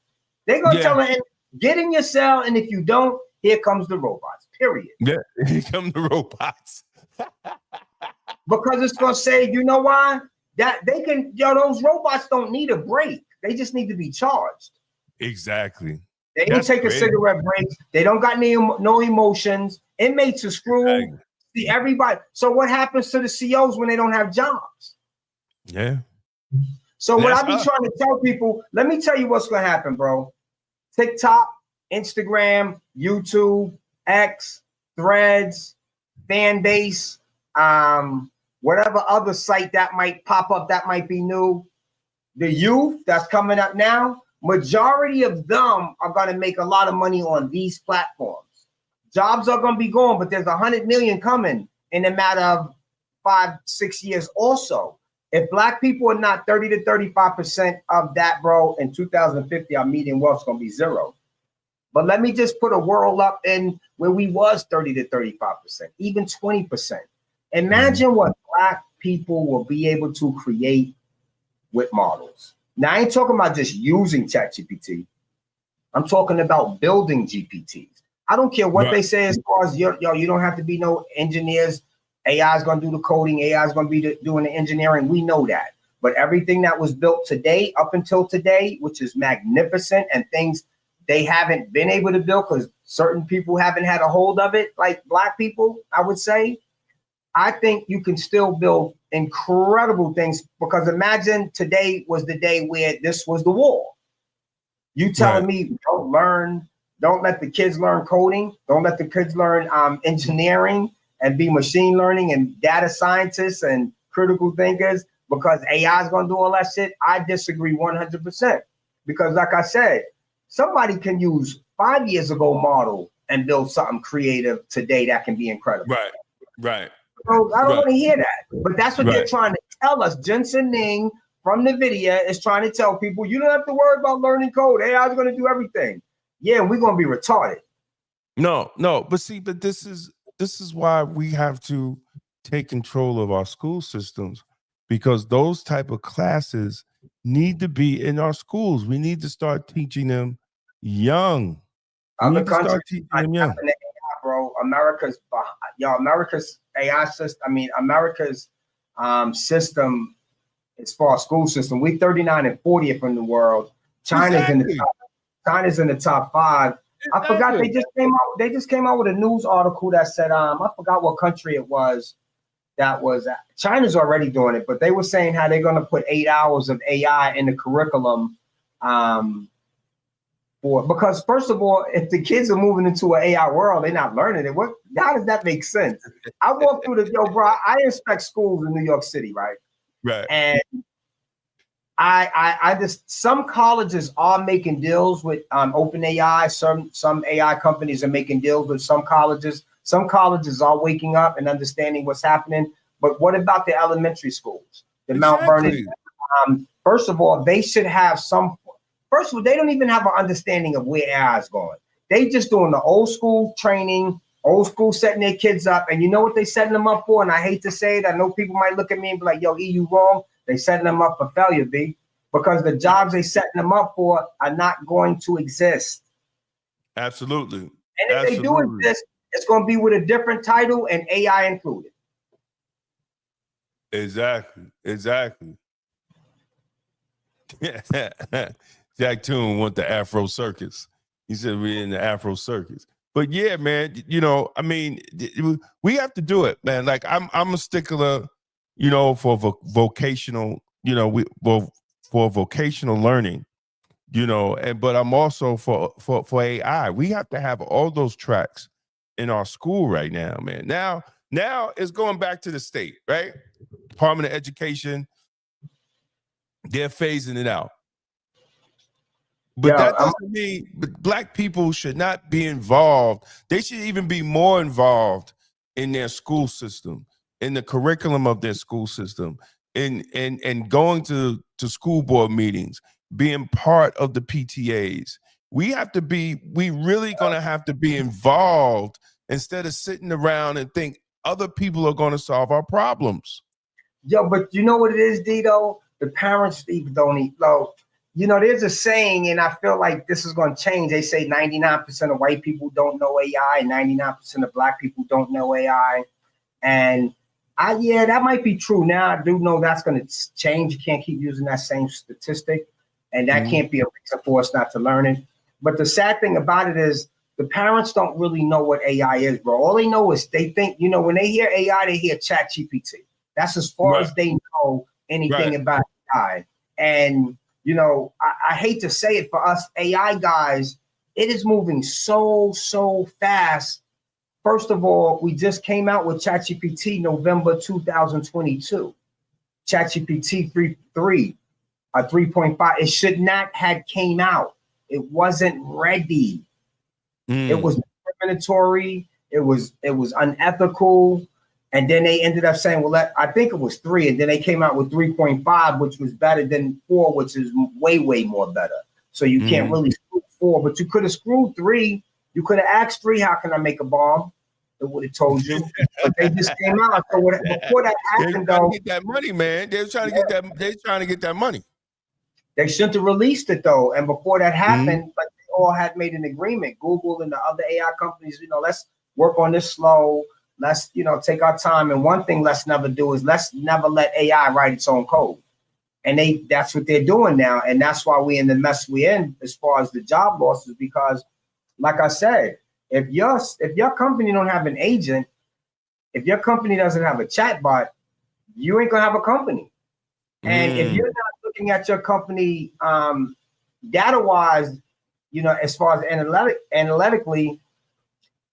They're gonna tell him, get in your cell, and if you don't, here comes the robots, period. Yeah, here come the robots. Because it's going to say, you know why? That they can, those robots don't need a break. They just need to be charged. Exactly. They don't take a cigarette break. They don't got no emotions. Inmates are screwed. Exactly. See, everybody. So what happens to the COs when they don't have jobs? Yeah. So what I be trying to tell people, let me tell you what's going to happen, bro. TikTok, Instagram, YouTube, X, Threads, fan base, whatever other site that might pop up that might be new. The youth that's coming up now, majority of them are going to make a lot of money on these platforms. Jobs are going to be gone, but there's 100 million coming in a matter of 5-6 years also. If Black people are not 30 to 35% of that, bro, in 2050, our median wealth is going to be zero. But let me just put a world up in where we was 30 to 35%, even 20%. Imagine what Black people will be able to create with models. Now, I ain't talking about just using ChatGPT. I'm talking about building GPTs. I don't care what they say as far as, you don't have to be no engineers. AI is going to do the coding. AI is going to be doing the engineering. We know that. But everything that was built today, up until today, which is magnificent, and things they haven't been able to build because certain people haven't had a hold of it, like Black people, I would say. I think you can still build incredible things, because imagine today was the day where this was the war. You telling me don't let the kids learn coding, don't let the kids learn engineering and be machine learning and data scientists and critical thinkers because AI is going to do all that shit. I disagree 100%, because like I said, somebody can use 5 years ago model and build something creative today that can be incredible. Right. So I don't want to hear that, but that's what they're trying to tell us. Jensen Ning from NVIDIA is trying to tell people, you don't have to worry about learning code. AI is going to do everything. Yeah, we're going to be retarded. No, but see, but this is why we have to take control of our school systems, because those type of classes need to be in our schools. We need to start teaching them young. Other countries are tapping the AI, bro. America's AI system. I mean, America's system as far as school system. We 39 and 40th in the world. China's in the top 5. I forgot they just came out with a news article that said I forgot what country it was. That was China's already doing it, but they were saying how they're going to put 8 hours of AI in the curriculum. Because first of all, if the kids are moving into an AI world, they're not learning it. How does that make sense? I walk through bro. I inspect schools in New York City, right? Right. And I just, some colleges are making deals with OpenAI. Some AI companies are making deals with some colleges. Some colleges are waking up and understanding what's happening. But what about the elementary schools? The Mount Vernon. First of all, they should have some. First of all, they don't even have an understanding of where AI is going. They just doing the old school training, old school setting their kids up. And you know what they setting them up for? And I hate to say it. I know people might look at me and be like, yo, E, you wrong. They setting them up for failure, B, because the jobs they setting them up for are not going to exist. Absolutely. And if they do exist, it's going to be with a different title and AI included. Exactly. Jack Toon went to Afro Circus. He said we're in the Afro Circus. But yeah, man, I mean, we have to do it, man. Like I'm a stickler, for vocational, for vocational learning, but I'm also for AI. We have to have all those tracks in our school right now, man. Now it's going back to the state, right? Department of Education, they're phasing it out. But that doesn't mean Black people should not be involved. They should even be more involved in their school system, in the curriculum of their school system, and going to school board meetings, being part of the PTAs. We really gonna have to be involved instead of sitting around and think other people are gonna solve our problems. Yo, but you know what it is, Dito? The parents even don't know. there's a saying, and I feel like this is going to change. They say 99% of white people don't know AI, and 99% of black people don't know AI. And that might be true. Now I do know that's going to change. You can't keep using that same statistic, and that can't be a reason for us not to learn it. But the sad thing about it is the parents don't really know what AI is, bro. All they know is they think, when they hear AI, they hear ChatGPT. That's as far as they know anything about AI. And, I hate to say it for us AI guys, it is moving so fast. First of all, we just came out with ChatGPT November 2022. ChatGPT 3.3, 3.5. It should not have came out. It wasn't ready. It was discriminatory. It was unethical. And then they ended up saying, well, I think it was 3. And then they came out with 3.5, which was better than 4, which is way more better. So you can't really screw 4, but you could have screwed 3. You could have asked 3, how can I make a bomb? It would have told you. But they just came out. So before that happened, they're trying to get that money, man. They're trying to get that. They're trying to get that money. They shouldn't have released it though. And before that happened, but they all had made an agreement. Google and the other AI companies, let's work on this slow. Let's, take our time. And one thing let's never do is let's never let AI write its own code. And that's what they're doing now. And that's why we're in the mess we're in as far as the job losses, because like I said, if your company don't have an agent, if your company doesn't have a chatbot, you ain't gonna have a company. And if you're not looking at your company data-wise, as far as analytically,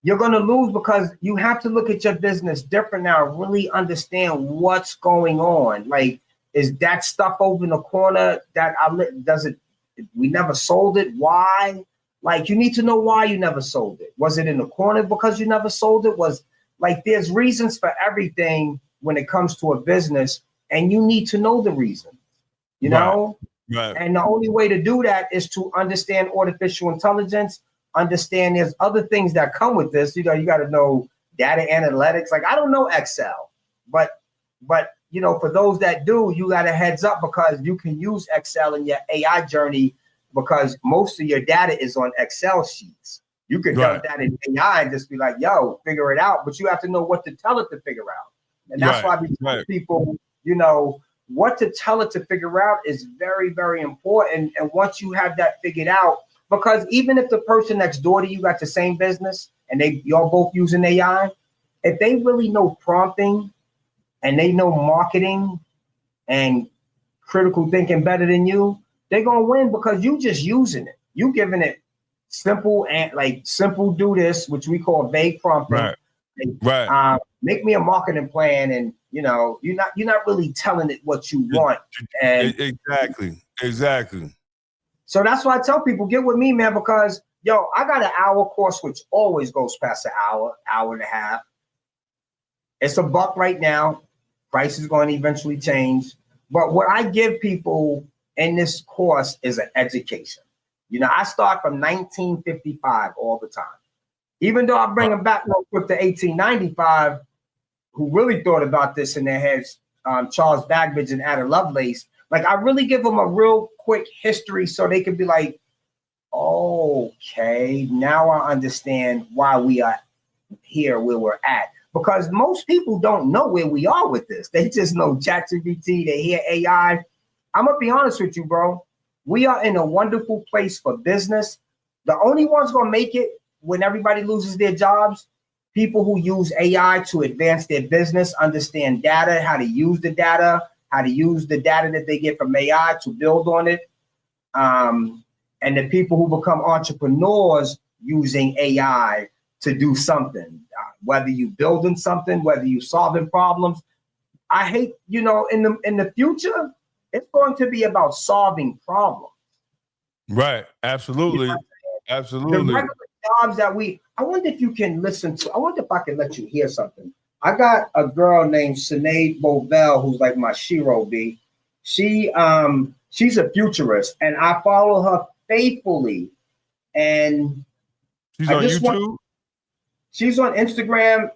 you're going to lose, because you have to look at your business different now, really understand what's going on. Like, is that stuff over in the corner that we never sold it? Why? Like, you need to know why you never sold it. Was it in the corner because you never sold it? There's reasons for everything when it comes to a business, and you need to know the reason, you know? Right. And the only way to do that is to understand artificial intelligence, understand there's other things that come with this. You got to know data analytics. Like, I don't know Excel, but for those that do, you got a heads up, because you can use Excel in your AI journey, because most of your data is on Excel sheets. You can dump that in AI and just be like, yo, figure it out. But you have to know what to tell it to figure out. And that's why we tell people, what to tell it to figure out is very, very important. And once you have that figured out, because even if the person next door to you got the same business and y'all both using AI, if they really know prompting and they know marketing and critical thinking better than you, they're going to win, because you just using it. You giving it simple do this, which we call vague prompting. Right. Make me a marketing plan, and you're not really telling it what you want. And exactly. So that's why I tell people, get with me, man, because I got an hour course which always goes past an hour and a half. It's $1 right now. Price is going to eventually change. But what I give people in this course is an education. I start from 1955 all the time. Even though I bring them back real quick to 1895, who really thought about this in their heads, Charles Babbage and Ada Lovelace. Like, I really give them a real quick history so they could be like, okay, now I understand why we are here where we're at. Because most people don't know where we are with this. They just know ChatGPT, they hear AI. I'm going to be honest with you, bro. We are in a wonderful place for business. The only ones going to make it when everybody loses their jobs, people who use AI to advance their business, understand data, how to use the data, that they get from AI to build on it. And the people who become entrepreneurs using AI to do something, whether you building something, whether you solving problems. I hate, in the future, it's going to be about solving problems. Right. Absolutely. Absolutely. The regular jobs that I wonder if you can listen to, I wonder if I can let you hear something. I got a girl named Sinead Bovell, who's like my Shiro B. She's a futurist, and I follow her faithfully. And she's on YouTube? She's on Instagram.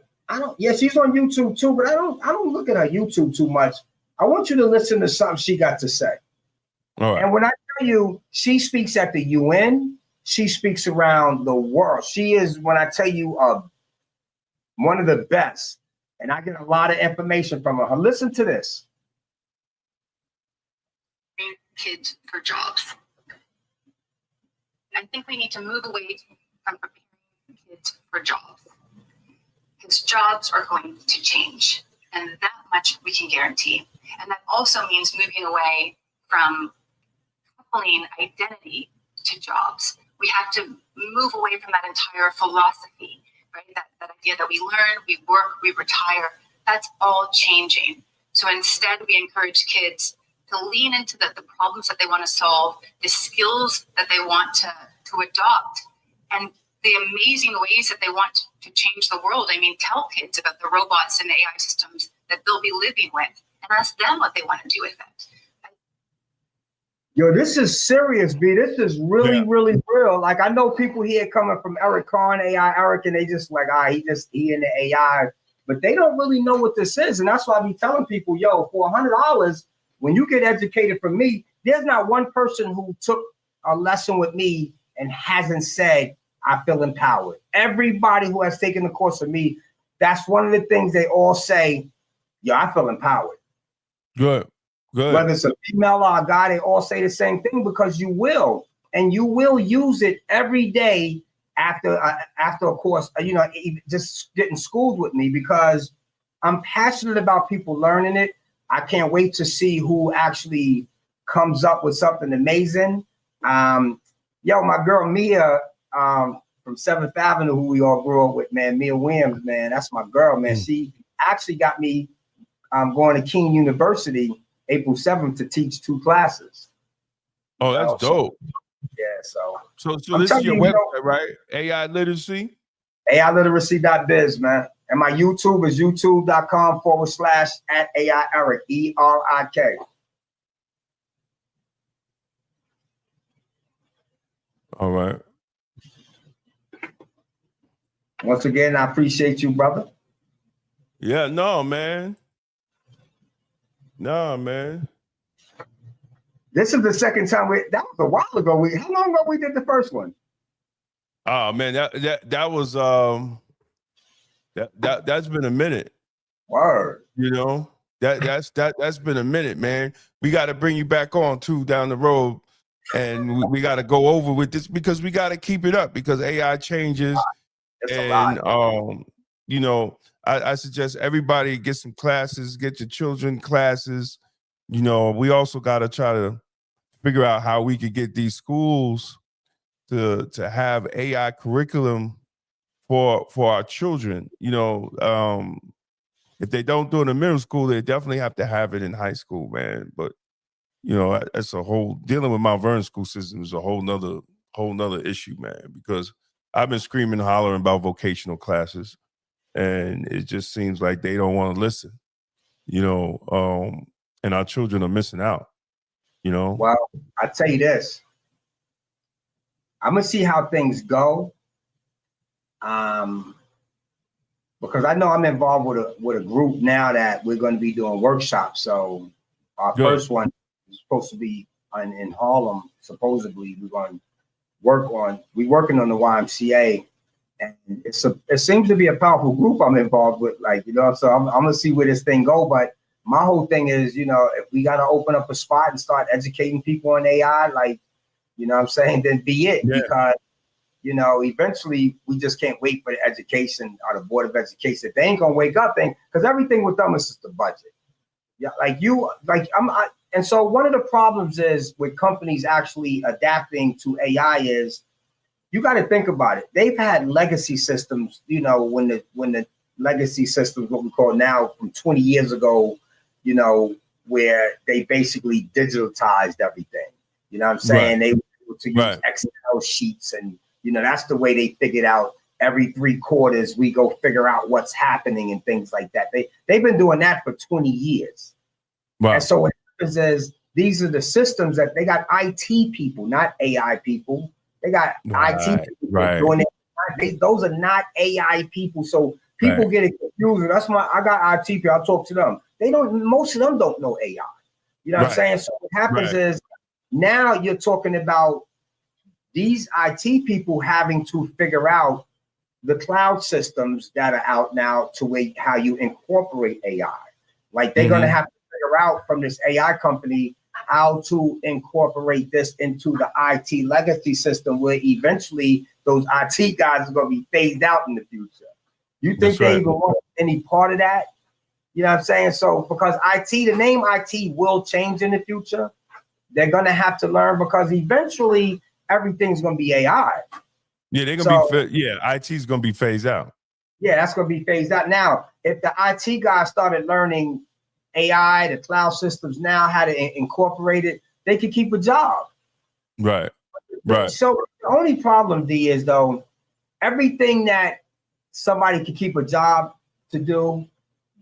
She's on YouTube too, but I don't look at her YouTube too much. I want you to listen to something she got to say. All right. And when I tell you, she speaks at the UN. She speaks around the world. She is, when I tell you, one of the best. And I get a lot of information from her. Listen to this. Kids for jobs. I think we need to move away from preparing kids for jobs, because jobs are going to change, and that much we can guarantee. And that also means moving away from coupling identity to jobs. We have to move away from that entire philosophy, right? That idea that we learn, we work, we retire, that's all changing. So instead, we encourage kids to lean into the problems that they want to solve, the skills that they want to adopt, and the amazing ways that they want to change the world. I mean, tell kids about the robots and AI systems that they'll be living with, and ask them what they want to do with it. Yo, this is serious, B. This is really, really real. Like, I know people here coming from Eric Kahn, AI Eric, and they just like, he in the AI, but they don't really know what this is. And that's why I be telling people, yo, for $100, when you get educated from me, there's not one person who took a lesson with me and hasn't said, I feel empowered. Everybody who has taken the course with me, that's one of the things they all say, yo, I feel empowered. Good. Whether it's a female or a guy, they all say the same thing, because you will. And you will use it every day after a course, just getting schooled with me, because I'm passionate about people learning it. I can't wait to see who actually comes up with something amazing. My girl Mia from 7th Avenue, who we all grew up with, man, Mia Williams, man, that's my girl, man. She actually got me going to King University April 7th to teach 2 classes. Oh, that's dope. So this is your website, right? AI Literacy? AILiteracy.biz, man. And my YouTube is youtube.com/@AI Eric, ERIK. All right. Once again, I appreciate you, brother. Yeah, no, man. This is the second time that was a while ago. How long ago we did the first one? Oh man, that was that's been a minute. Word. You know, that's been a minute, man. We got to bring you back on too down the road, and we got to go over with this, because we got to keep it up, because AI changes. And I suggest everybody get some classes, get your children classes. We also got to try to figure out how we could get these schools to have AI curriculum for our children. If they don't do it in middle school, they definitely have to have it in high school, man. But that's a whole, dealing with Mount Vernon school system is a whole nother issue, man, because I've been screaming and hollering about vocational classes, and it just seems like they don't want to listen, and our children are missing out, Well, I tell you this, I'm going to see how things go. Because I know I'm involved with a group now that we're going to be doing workshops. So our first one is supposed to be in Harlem. Supposedly we're working on the YMCA, and it seems to be a powerful group I'm involved with, so I'm going to see where this thing go. But my whole thing is, if we got to open up a spot and start educating people on AI, then be it. Yeah. Because eventually we just can't wait for the education or the Board of Education. They ain't gonna wake up, because everything with them is just the budget. Yeah, and so one of the problems is with companies actually adapting to AI is, you got to think about it. They've had legacy systems, when the legacy systems, what we call now, from 20 years ago, where they basically digitalized everything. You know what I'm saying? They were able to use Excel sheets, and that's the way they figured out every 3 quarters we go figure out what's happening and things like that. They've been doing that for 20 years. Wow. And so what happens is, these are the systems that they got IT people, not AI people. They got IT people doing it. Those are not AI people. So people get it confused. That's why I got IT people. I talk to them. Most of them don't know AI. You know what I'm saying? So what happens is, Now you're talking about these IT people having to figure out the cloud systems that are out now to how you incorporate AI. Like they're going to have to figure out from this AI company how to incorporate this into the IT legacy system, where eventually those IT guys are going to be phased out in the future. You think they even want any part of that? You know what I'm saying? So because IT, the name IT will change in the future. They're going to have to learn, because eventually everything's going to be AI. Yeah, they're going to IT is going to be phased out. Yeah, that's going to be phased out. Now, if the IT guys started learning AI, the cloud systems now, how to incorporate it, they could keep a job. Right. Right. So the only problem, D, is though, everything that somebody can keep a job to do,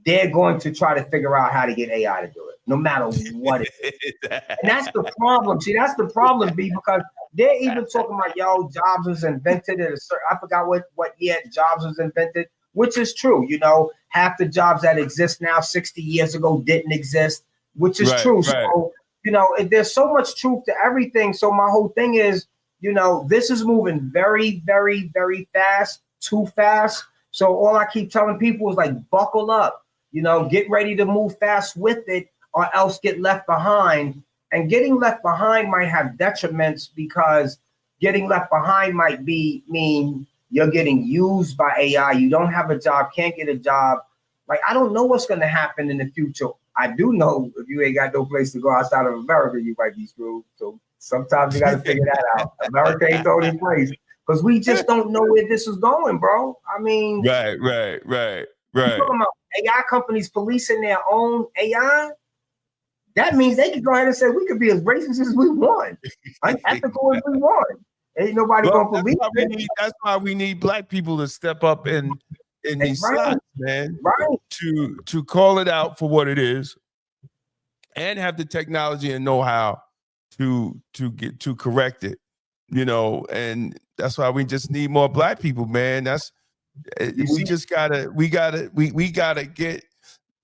they're going to try to figure out how to get AI to do it, no matter what it is. And that's the problem. See, that's the problem, B, because they're even talking about, Jobs was invented at I forgot what year Jobs was invented, which is true. You know, half the jobs that exist now 60 years ago didn't exist, which is true. Right. So, you know, there's so much truth to everything. So my whole thing is, you know, this is moving very, very, very fast, too fast. So all I keep telling people is like, buckle up. You know, get ready to move fast with it, or else get left behind. And getting left behind might have detriments, because getting left behind might mean you're getting used by AI. You don't have a job, can't get a job. Like, I don't know what's going to happen in the future. I do know if you ain't got no place to go outside of America, you might be screwed. So sometimes you got to figure that out. America ain't the only place, because we just don't know where this is going, bro. I mean, right. You're talking about AI companies policing their own AI. That means they could go ahead and say we could be as racist as we want, unethical as we want. Ain't nobody gonna police it. That's why we need Black people to step up in these slots, man. Right. To call it out for what it is, and have the technology and know-how to correct it. You know, and that's why we just need more Black people, man. We gotta get.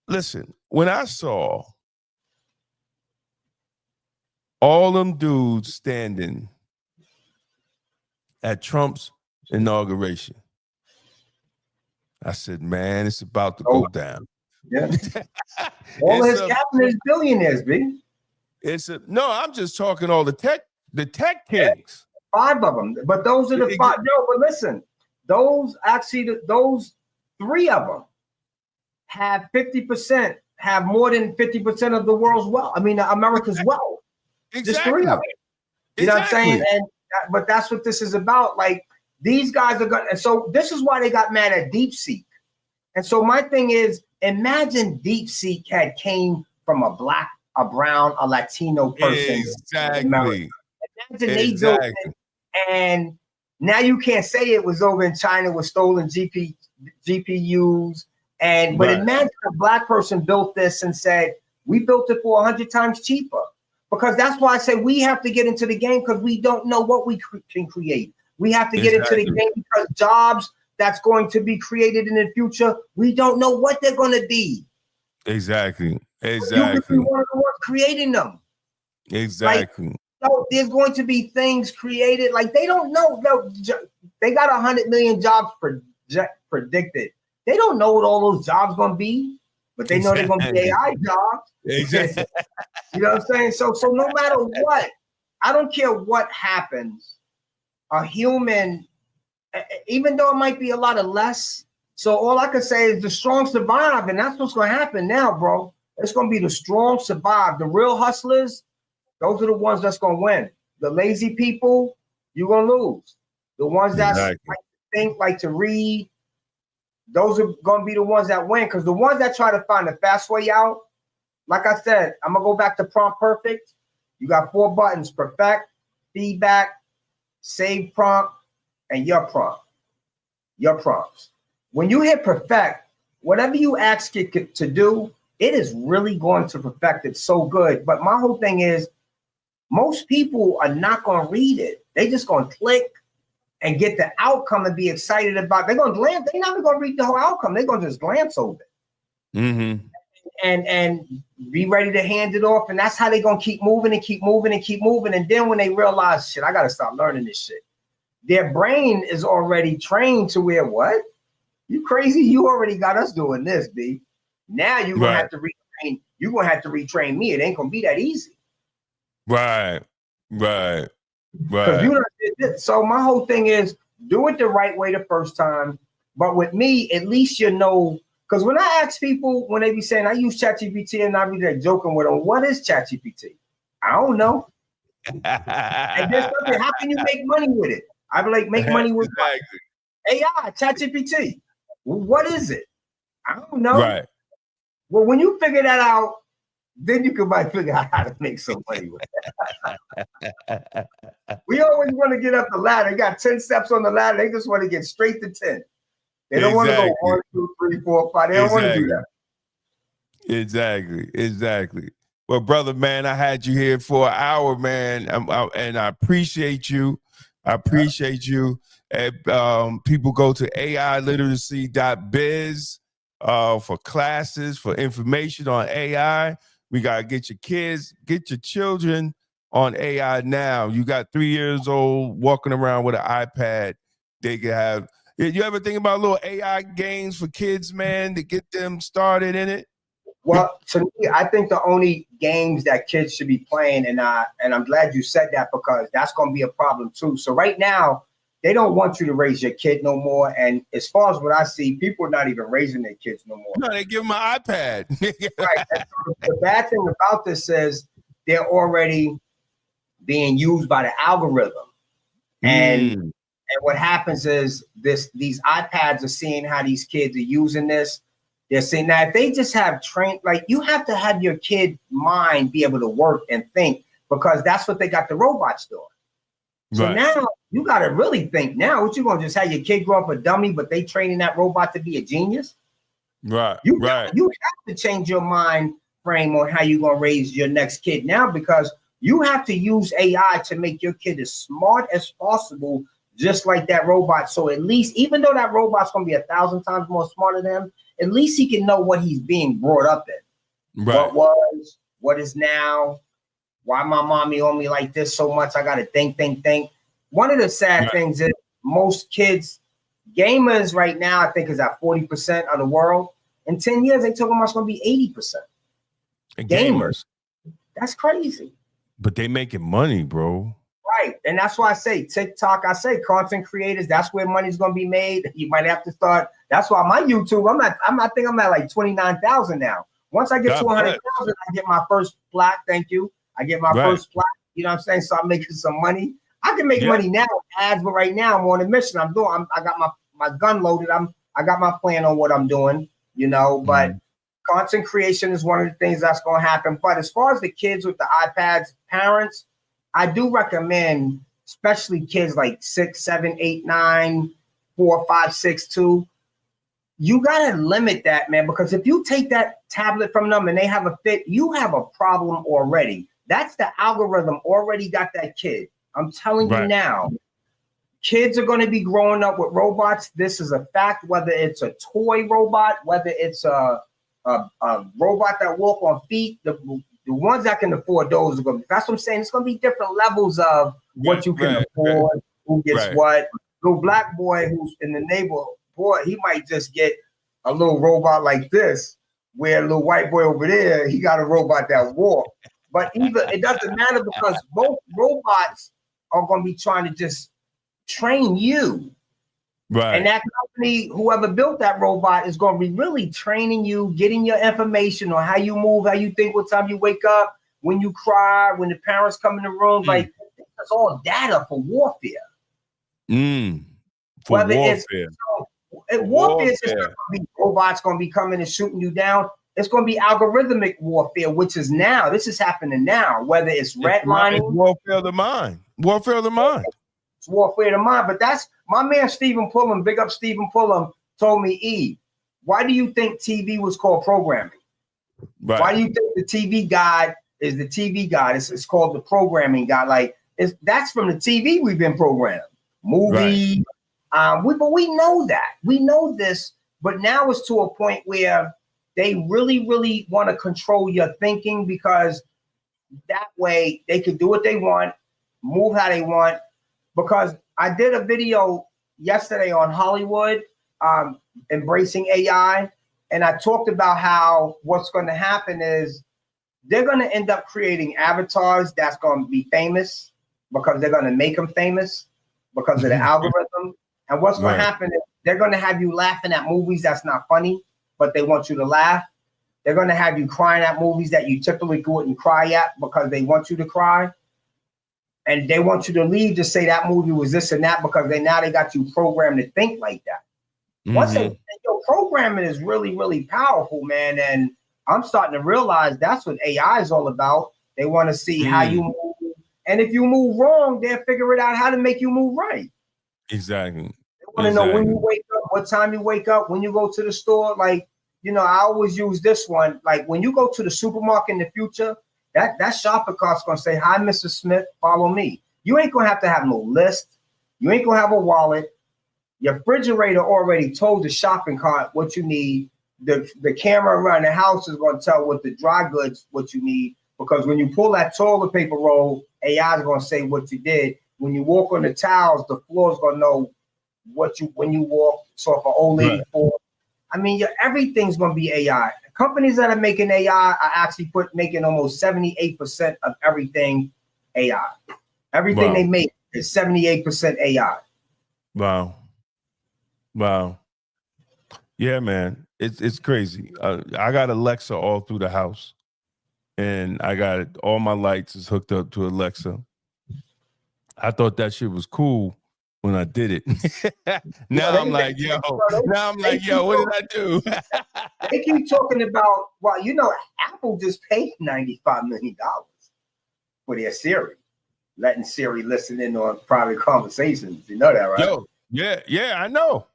Listen, when I saw all them dudes standing at Trump's inauguration, I said, man, it's about to go down. Yeah. All his cabinet is billionaires, B. I'm just talking all the tech kings. 5 of them. But those are the 5. No, but listen, those 3 of them have 50%, have more than 50% of the world's wealth. I mean, America's wealth. Exactly. Just 3 of them. You know what I'm saying? But that's what this is about. Like, these guys are going, and so this is why they got mad at DeepSeek. And so my thing is, imagine DeepSeek had came from a Black, a brown, a Latino person. Exactly. Imagine they built it, and now you can't say it was over in China with stolen GPUs. But imagine a Black person built this and said, we built it for 100 times cheaper. Because that's why I say we have to get into the game, because we don't know what we can create. We have to get into the game, because jobs that's going to be created in the future, we don't know what they're going to be. Exactly. You could be one of the ones creating them. Exactly. Like, so there's going to be things created, like they don't know. No, they got 100 million jobs predicted. They don't know what all those jobs going to be, but they know they're going to be AI jobs. Exactly. You know what I'm saying? So no matter what, I don't care what happens, a human, even though it might be a lot of less. So all I can say is the strong survive, and that's what's going to happen now, bro. It's going to be the strong survive. The real hustlers, those are the ones that's going to win. The lazy people, you're going to lose. The ones that like to think, like to read, those are going to be the ones that win. Because the ones that try to find the fast way out, like I said, I'm going to go back to prompt perfect. You got 4 buttons: perfect, feedback, save prompt, and your prompt. Your prompts. When you hit perfect, whatever you ask it to do, it is really going to perfect it so good. But my whole thing is, most people are not going to read it. They just going to click and get the outcome and be excited about it. They're going to glance. They're not going to read the whole outcome. They're going to just glance over it. Mm-hmm. and be ready to hand it off. And that's how they're gonna keep moving and keep moving and keep moving. And then when they realize, shit, I gotta stop learning this shit, their brain is already trained to where, what? You crazy? You already got us doing this, B. Now you're gonna have to retrain. You're gonna have to retrain me. It ain't gonna be that easy. Right. Because you done did this. So my whole thing is do it the right way the first time. But with me, at least you know. Because when I ask people, when they be saying I use ChatGPT, and I be there joking with them, what is ChatGPT? I don't know. And there's something. How can you make money with it? I be like, make money with AI, ChatGPT. What is it? I don't know. Right. Well, when you figure that out, then you can might figure out how to make some money with it. We always want to get up the ladder. You got 10 steps on the ladder. They just want to get straight to 10. They don't want to go 1, 2, 3, 4, 5. They don't want to do that. Exactly. Well, brother, man, I had you here for an hour, man, and I appreciate you. And, people go to ailiteracy.biz for classes, for information on AI. We got to get your kids, get your children on AI now. You got 3 years old walking around with an iPad. They can have. You ever think about little AI games for kids, man, to get them started in it? Well, to me, I think the only games that kids should be playing, and I'm glad you said that, because that's going to be a problem too. So right now, they don't want you to raise your kid no more. And as far as what I see, people are not even raising their kids no more. No, they give them an iPad. Right. The bad thing about this is they're already being used by the algorithm. And what happens is these iPads are seeing how these kids are using this. They're saying now if they just have trained, like you have to have your kid mind be able to work and think, because that's what they got the robots doing. So now you got to really think now. What you gonna just have your kid grow up a dummy, but they training that robot to be a genius? Right. You have to change your mind frame on how you're gonna raise your next kid now, because you have to use AI to make your kid as smart as possible, just like that robot. So at least, even though that robot's gonna be 1,000 times more smarter than him, at least he can know what he's being brought up in. Right. What was, what is now, why my mommy on me like this so much? I gotta think. One of the sad things is most kids, gamers right now, I think is at 40% of the world. In 10 years, they talking about it's gonna be 80%. Gamers. That's crazy. But they making money, bro. Right. And that's why I say TikTok, I say content creators, that's where money's gonna be made. You might have to start. That's why my YouTube, I think I'm at like 29,000 now. Once I get to 100,000, I get my first plaque. Thank you. I get my first plaque. You know what I'm saying? So I'm making some money. I can make money now with ads, but right now I'm on a mission. I got my gun loaded. I got my plan on what I'm doing, you know, but content creation is one of the things that's going to happen. But as far as the kids with the iPads, parents, I do recommend, especially kids like 6, 7, 8, 9, 4, 5, 6, 2. You got to limit that, man, because if you take that tablet from them and they have a fit, you have a problem already. That's the algorithm already got that kid. I'm telling you now, kids are going to be growing up with robots. This is a fact, whether it's a toy robot, whether it's a robot that walk on feet, the ones that can afford those are going to be, that's what I'm saying. It's going to be different levels of what you can afford, who gets what. Little black boy who's in the neighborhood, boy, he might just get a little robot like this, where a little white boy over there, he got a robot that walk. But either it doesn't matter, because both robots are going to be trying to just train you. Right. And that company, whoever built that robot, is going to be really training you, getting your information on how you move, how you think, what time you wake up, when you cry, when the parents come in the room. Like, it's all data for warfare. For whether warfare. Warfare is just not going to be robots going to be coming and shooting you down. It's going to be algorithmic warfare, which is now. This is happening now. Whether it's redlining, warfare of the mind. Warfare of the mind. It's warfare of the mind. But that's my man Stephen Pullum. Big up Stephen Pullum told me, E, why do you think TV was called programming? Right. Why do you think the TV guide is the TV guide? It's called the programming guide. Like that's from the TV we've been programmed. Movie. Right. But we know that. We know this. But now it's to a point where they really, really want to control your thinking, because that way they can do what they want, move how they want. Because I did a video yesterday on Hollywood, embracing AI. And I talked about how what's going to happen is they're going to end up creating avatars that's going to be famous, because they're going to make them famous because of the algorithm. And what's going to happen is they're going to have you laughing at movies that's not funny, but they want you to laugh. They're going to have you crying at movies that you typically wouldn't cry at, because they want you to cry. And they want you to leave to say that movie was this and that, because they got you programmed to think like that. Once your programming is really, really powerful, man. And I'm starting to realize that's what AI is all about. They want to see how you move. And if you move wrong, they'll figure it out how to make you move right. Exactly. They want to know when you wake up, what time you wake up, when you go to the store. Like, you know, I always use this one. Like, when you go to the supermarket in the future, that shopper cart's going to say, "Hi, Mrs. Smith, follow me." You ain't going to have no list. You ain't going to have a wallet. Your refrigerator already told the shopping cart what you need. The camera around the house is going to tell what the dry goods, what you need. Because when you pull that toilet paper roll, AI is going to say what you did. When you walk on the towels, the floor is going to know when you walk. So if an old lady falls, I mean, everything's going to be AI. Companies that are making AI are actually making almost 78% of everything AI. Everything they make is 78% AI. Wow. Yeah, man. It's crazy. I got Alexa all through the house, and I got all my lights is hooked up to Alexa. I thought that shit was cool when I did it. Now I'm like, yo, what did I do? They keep talking about, well, you know, Apple just paid $95 million for their Siri, letting Siri listen in on private conversations. You know that, right? Yo, yeah, I know.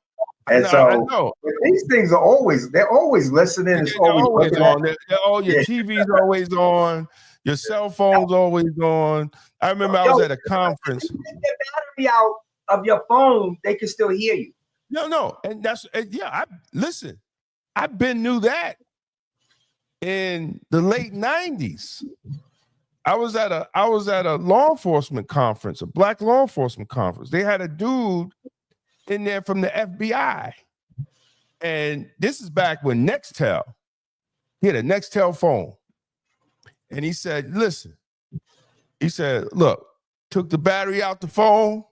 And I know. These things they're always listening. It's always on. All your TV's always on. Your cell phone's always on. I remember I was at a conference. If you take the battery out of your phone, they can still hear you. No, and that's listen. I've been knew that in the late 90s. I was at a law enforcement conference, a black law enforcement conference. They had a dude in there from the FBI. And this is back when Nextel, he had a Nextel phone. And he said, listen, he said, look, took the battery out the phone.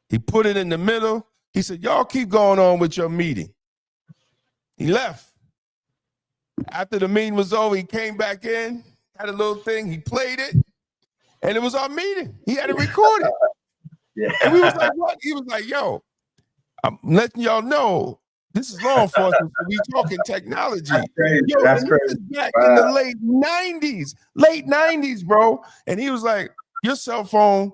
He put it in the middle. He said, y'all keep going on with your meeting. He left. After the meeting was over, he came back in, had a little thing. He played it, and it was our meeting. He had it recorded. Yeah. And we was like, what? He was like, yo, I'm letting y'all know this is law enforcement, so we talking technology. That's crazy. Yo, That's this crazy. is back in the late 90s, bro. And he was like, your cell phone,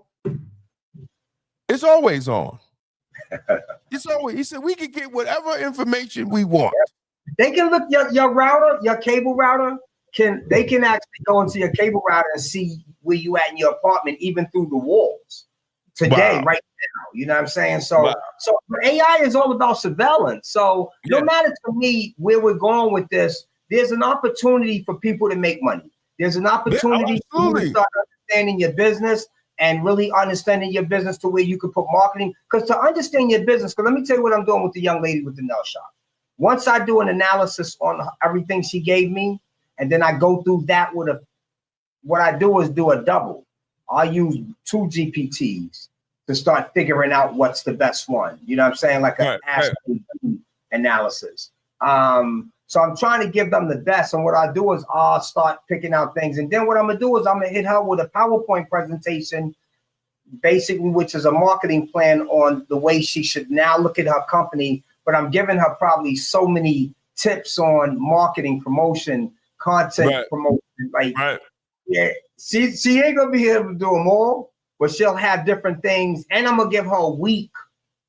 it's always on. It's always, he said, we can get whatever information we want. They can look your router, your cable router, they can actually go into your cable router and see where you at in your apartment, even through the walls today, right now. You know what I'm saying? So AI is all about surveillance. So no matter to me where we're going with this, there's an opportunity for people to make money. There's an opportunity for you to start understanding your business and really understanding your business to where you can put marketing. Because to understand your business, because let me tell you what I'm doing with the young lady with the nail shop. Once I do an analysis on everything she gave me, and then I go through that with what I do is do a double. I use 2 GPTs to start figuring out what's the best one. You know what I'm saying? Like an analysis. So I'm trying to give them the best. And what I do is I'll start picking out things. And then what I'm going to do is I'm going to hit her with a PowerPoint presentation, basically, which is a marketing plan on the way she should now look at her company. But I'm giving her probably so many tips on marketing, promotion, content promotion. Yeah, she ain't going to be able to do them all, but she'll have different things. And I'm going to give her a week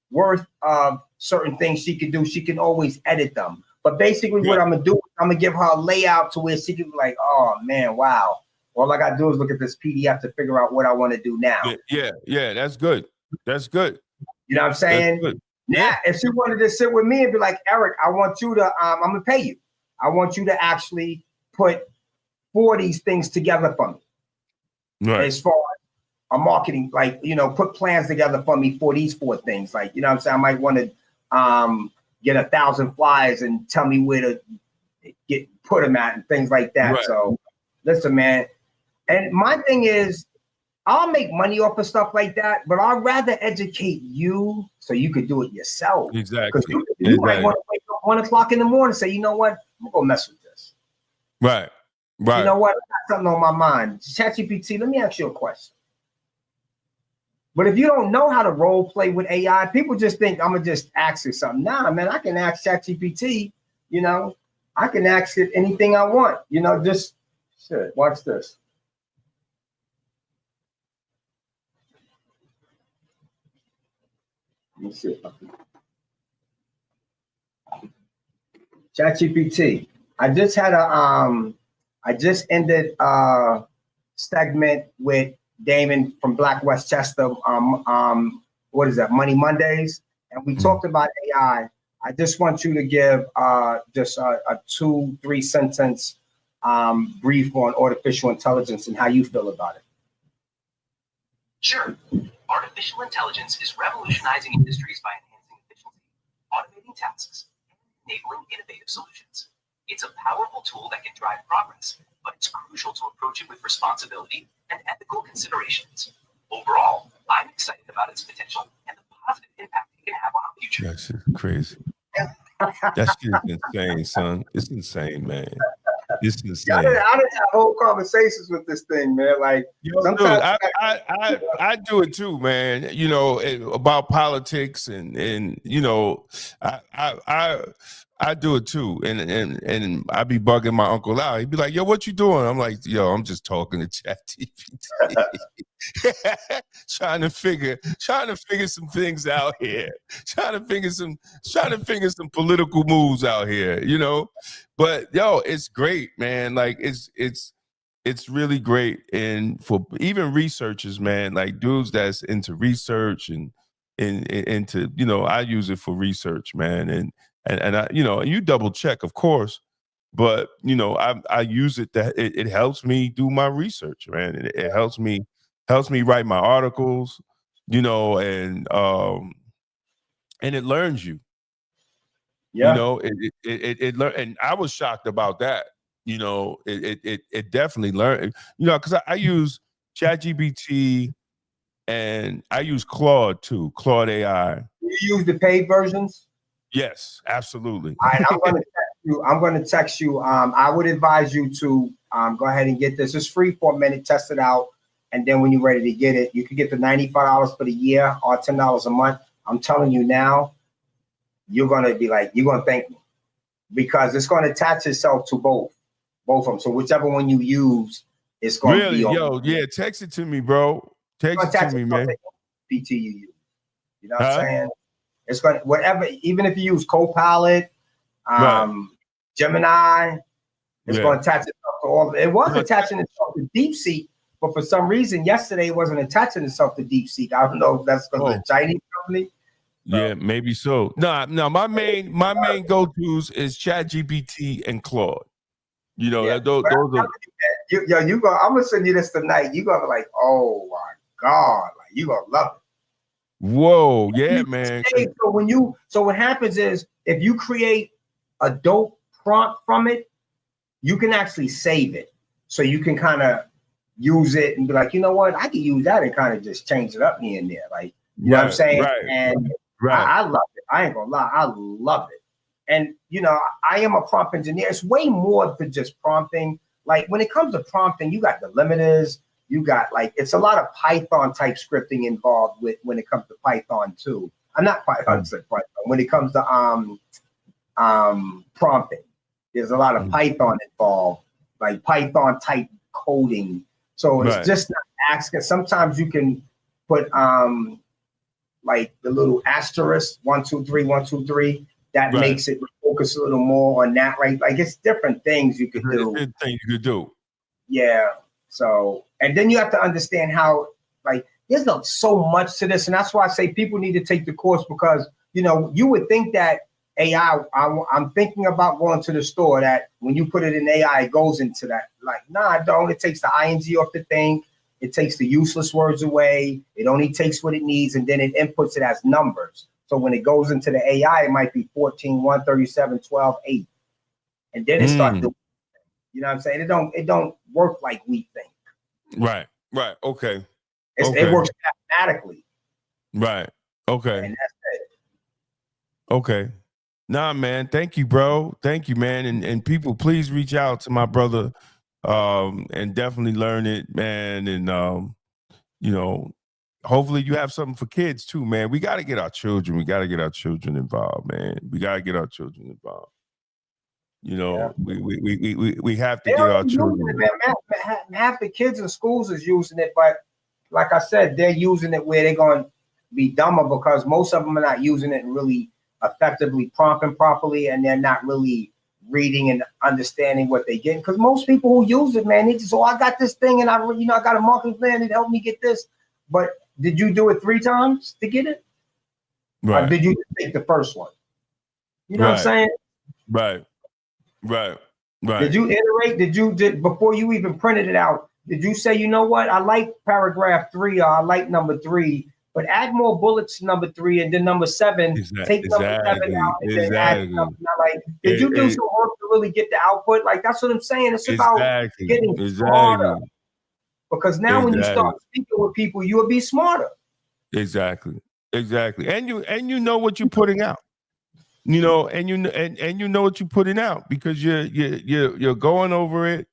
worth of certain things she can do. She can always edit them. But basically what I'm going to do, I'm going to give her a layout to where she can be like, oh, man, wow. All I got to do is look at this PDF to figure out what I want to do now. Yeah, that's good. That's good. You know what I'm saying? Now, if she wanted to sit with me and be like, Eric, I want you to, I'm going to pay you. I want you to actually put 4 of these things together for me. Right. As far as a marketing, like, put plans together for me for these 4 things. Like, you know what I'm saying? I might want to get 1,000 flyers and tell me where to put them at and things like that. Right. So listen, man. And my thing is, I'll make money off of stuff like that, but I'd rather educate you so you could do it yourself. Exactly. Because you might want to wake up 1 o'clock in the morning and say, you know what? I'm going to mess with this. Right. Right. You know what? I got something on my mind. ChatGPT, let me ask you a question. But if you don't know how to role play with AI, people just think I'm going to just ask it something. Nah, man, I can ask ChatGPT, I can ask it anything I want. Just shit, watch this. Let me see. ChatGPT. I just ended a segment with Damon from Black Westchester. What is that? Money Mondays, and we talked about AI. I just want you to give just a 2-3 sentence brief on artificial intelligence and how you feel about it. Sure. Artificial intelligence is revolutionizing industries by enhancing efficiency, automating tasks, and enabling innovative solutions. It's a powerful tool that can drive progress, but it's crucial to approach it with responsibility and ethical considerations. Overall, I'm excited about its potential and the positive impact it can have on our future. That shit's crazy. That shit is insane, son. It's insane, man. It's insane. I didn't have whole conversations with this thing, man. Like, sometimes I do it too, man. About politics and I do it too, and I be bugging my uncle out. He'd be like, "Yo, what you doing?" I'm like, "Yo, I'm just talking to ChatGPT, trying to figure some things out here, trying to figure some political moves out here, But yo, it's great, man. Like it's really great, and for even researchers, man, like dudes that's into research and into I use it for research, man, and I you double check, of course, but I use it that it helps me do my research, man. It helps me write my articles, and it learns you. yeah. It learn, and I was shocked about that. It definitely learned, because I use ChatGPT and I use Claude too, Claude AI. You use the paid versions? Yes, absolutely. All right, I'm going to text you. I would advise you to go ahead and get this. It's free for a minute. Test it out, and then when you're ready to get it, you can get the $95 for the year or $10 a month. I'm telling you now, you're going to thank me, because it's going to attach itself to both of them. So whichever one you use, it's going to be on. Yeah, text it to me, bro. Text it to me, man. PT you use. You know what I'm saying? It's going to, whatever, even if you use Copilot, Gemini, it's going to attach itself to all. It was attaching itself to DeepSeek, but for some reason yesterday it wasn't attaching itself to DeepSeek. I don't know if that's because of the Chinese company. Yeah, maybe so. No, my main go-tos is ChatGPT and Claude. Those are. I'm gonna send you this tonight. You're gonna be like, oh my God, like you're gonna love it. Whoa, yeah, man. So what happens is, if you create a dope prompt from it, you can actually save it. So you can kind of use it and be like, you know what, I can use that and kind of just change it up here and there. Like, you know what I'm saying? Right, and I love it. I ain't gonna lie, I love it. And I am a prompt engineer. It's way more than just prompting. Like, when it comes to prompting, you got delimiters, you got it's a lot of Python type scripting involved when it comes to Python too. I'm not Python, Python. When it comes to prompting, there's a lot of Python involved, like Python type coding. So it's just not asking. Sometimes you can put like the little asterisk 1 2 3 1 2 3. That makes it focus a little more on that, right? Like, it's different things you could do. Different things you could do. Yeah. So, and then you have to understand how, there's so much to this. And that's why I say people need to take the course, because, you would think that AI, I'm thinking about going to the store that when you put it in AI, it goes into that. Like, nah, I don't. It takes the ing off the thing. It takes the useless words away. It only takes what it needs, and then it inputs it as numbers. So when it goes into the AI, it might be 14, 137, 12, 8. And then it starts doing, you know what I'm saying? It don't work like we think. Right. Okay. It works mathematically. Right. Okay. And that's it. Okay. Nah, man. Thank you, bro. Thank you, man. And people, please reach out to my brother and definitely learn it, man. And you know, hopefully you have something for kids too, man. We got to get our children. We got to get our children involved, man. We got to get our children involved. You know, we have to get our children. It, man. Half the kids in schools is using it, but like I said, they're using it where they're going to be dumber because most of them are not using it really effectively, prompting properly, and they're not really reading and understanding what they get. Because most people who use it, man, they just, I got this thing and I got a marketing plan that helped me get this. But did you do it 3 times to get it? Right. Or did you take the first one? You know what I'm saying? Right. Did you iterate? Before you even printed it out, did you say, you know what? I like paragraph 3 or I like number 3, but add more bullets to number 3 and then number 7, take number 7 out and then add number 9. Did you do some work to really get the output? Like, that's what I'm saying. It's about getting smarter. Because now when you start speaking with people, you will be smarter. Exactly. And you know what you're putting out. You know, and you know what you're putting out because you're going over it.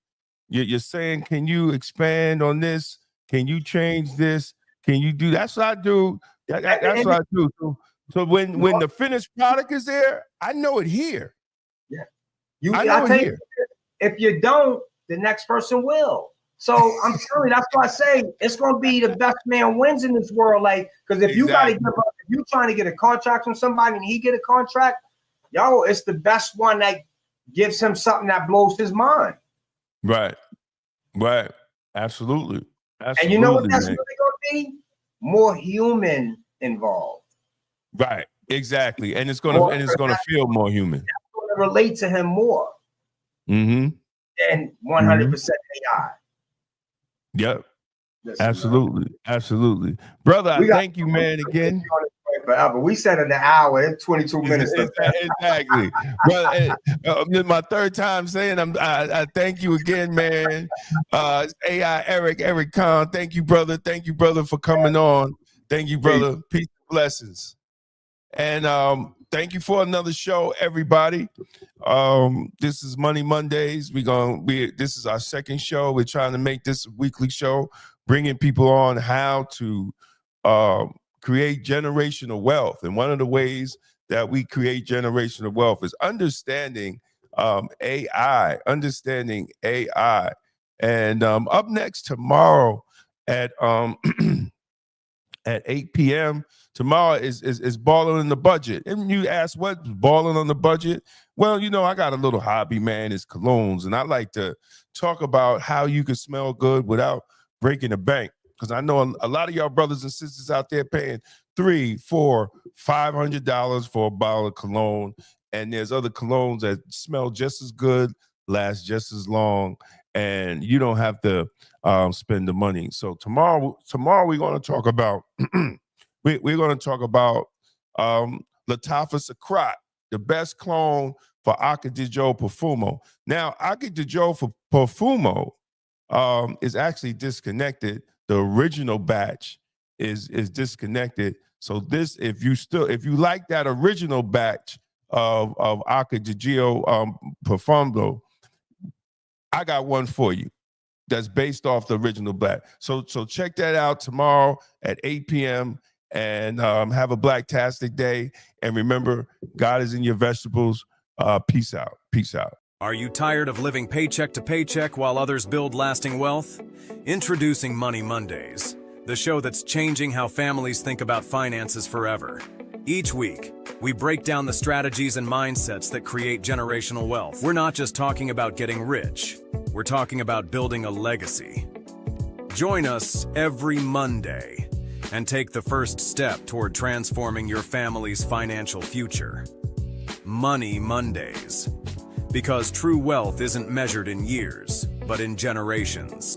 You're saying, can you expand on this? Can you change this? Can you do? That's what I do. That's what I do. So when the finished product is there, I know it here. Yeah, I know it here. If you don't, the next person will. So I'm telling you, that's why I say it's going to be the best man wins in this world. Like, because if you got to give up, if you're trying to get a contract from somebody and he get a contract, it's the best one that gives him something that blows his mind. Right. Absolutely. And you know what that's really going to be? More human involved. Right. Exactly. And it's going to feel more human. It's going to relate to him more. Mm-hmm. Than 100% AI. Yep. Absolutely. Brother, I thank you, man, again. Forever. We said in an hour, it's 22 minutes. Exactly. Well, my 3rd time saying I thank you again, man. It's AI Eric Khan. Thank you, brother. Thank you, brother, for coming on. Thank you, brother. Peace and blessings. And thank you for another show, everybody. This is Money Mondays. This is our 2nd show. We're trying to make this a weekly show, bringing people on how to create generational wealth. And one of the ways that we create generational wealth is understanding AI. And up next tomorrow at 8 p.m. Tomorrow is balling in the budget. And you ask what's balling on the budget? Well, I got a little hobby, man. It's colognes. And I like to talk about how you can smell good without breaking the bank. Because I know a lot of y'all brothers and sisters out there paying $300, $400, $500 for a bottle of cologne. And there's other colognes that smell just as good, last just as long, and you don't have to spend the money. So tomorrow we're going to talk about we're going to talk about Latafa Sakrat, the best clone for Acca di Gio Profumo. Now, Acca di Gio Profumo is actually disconnected. The original batch is disconnected. So this, if you like that original batch of Acca di Gio Profumo, I got one for you that's based off the original batch. So check that out tomorrow at 8 p.m. and have a blacktastic day. And remember, God is in your vegetables. Peace out. Are you tired of living paycheck to paycheck while others build lasting wealth? Introducing Money Mondays, the show that's changing how families think about finances forever. Each week, we break down the strategies and mindsets that create generational wealth. We're not just talking about getting rich. We're talking about building a legacy. Join us every Monday and take the first step toward transforming your family's financial future. Money Mondays. Because true wealth isn't measured in years, but in generations.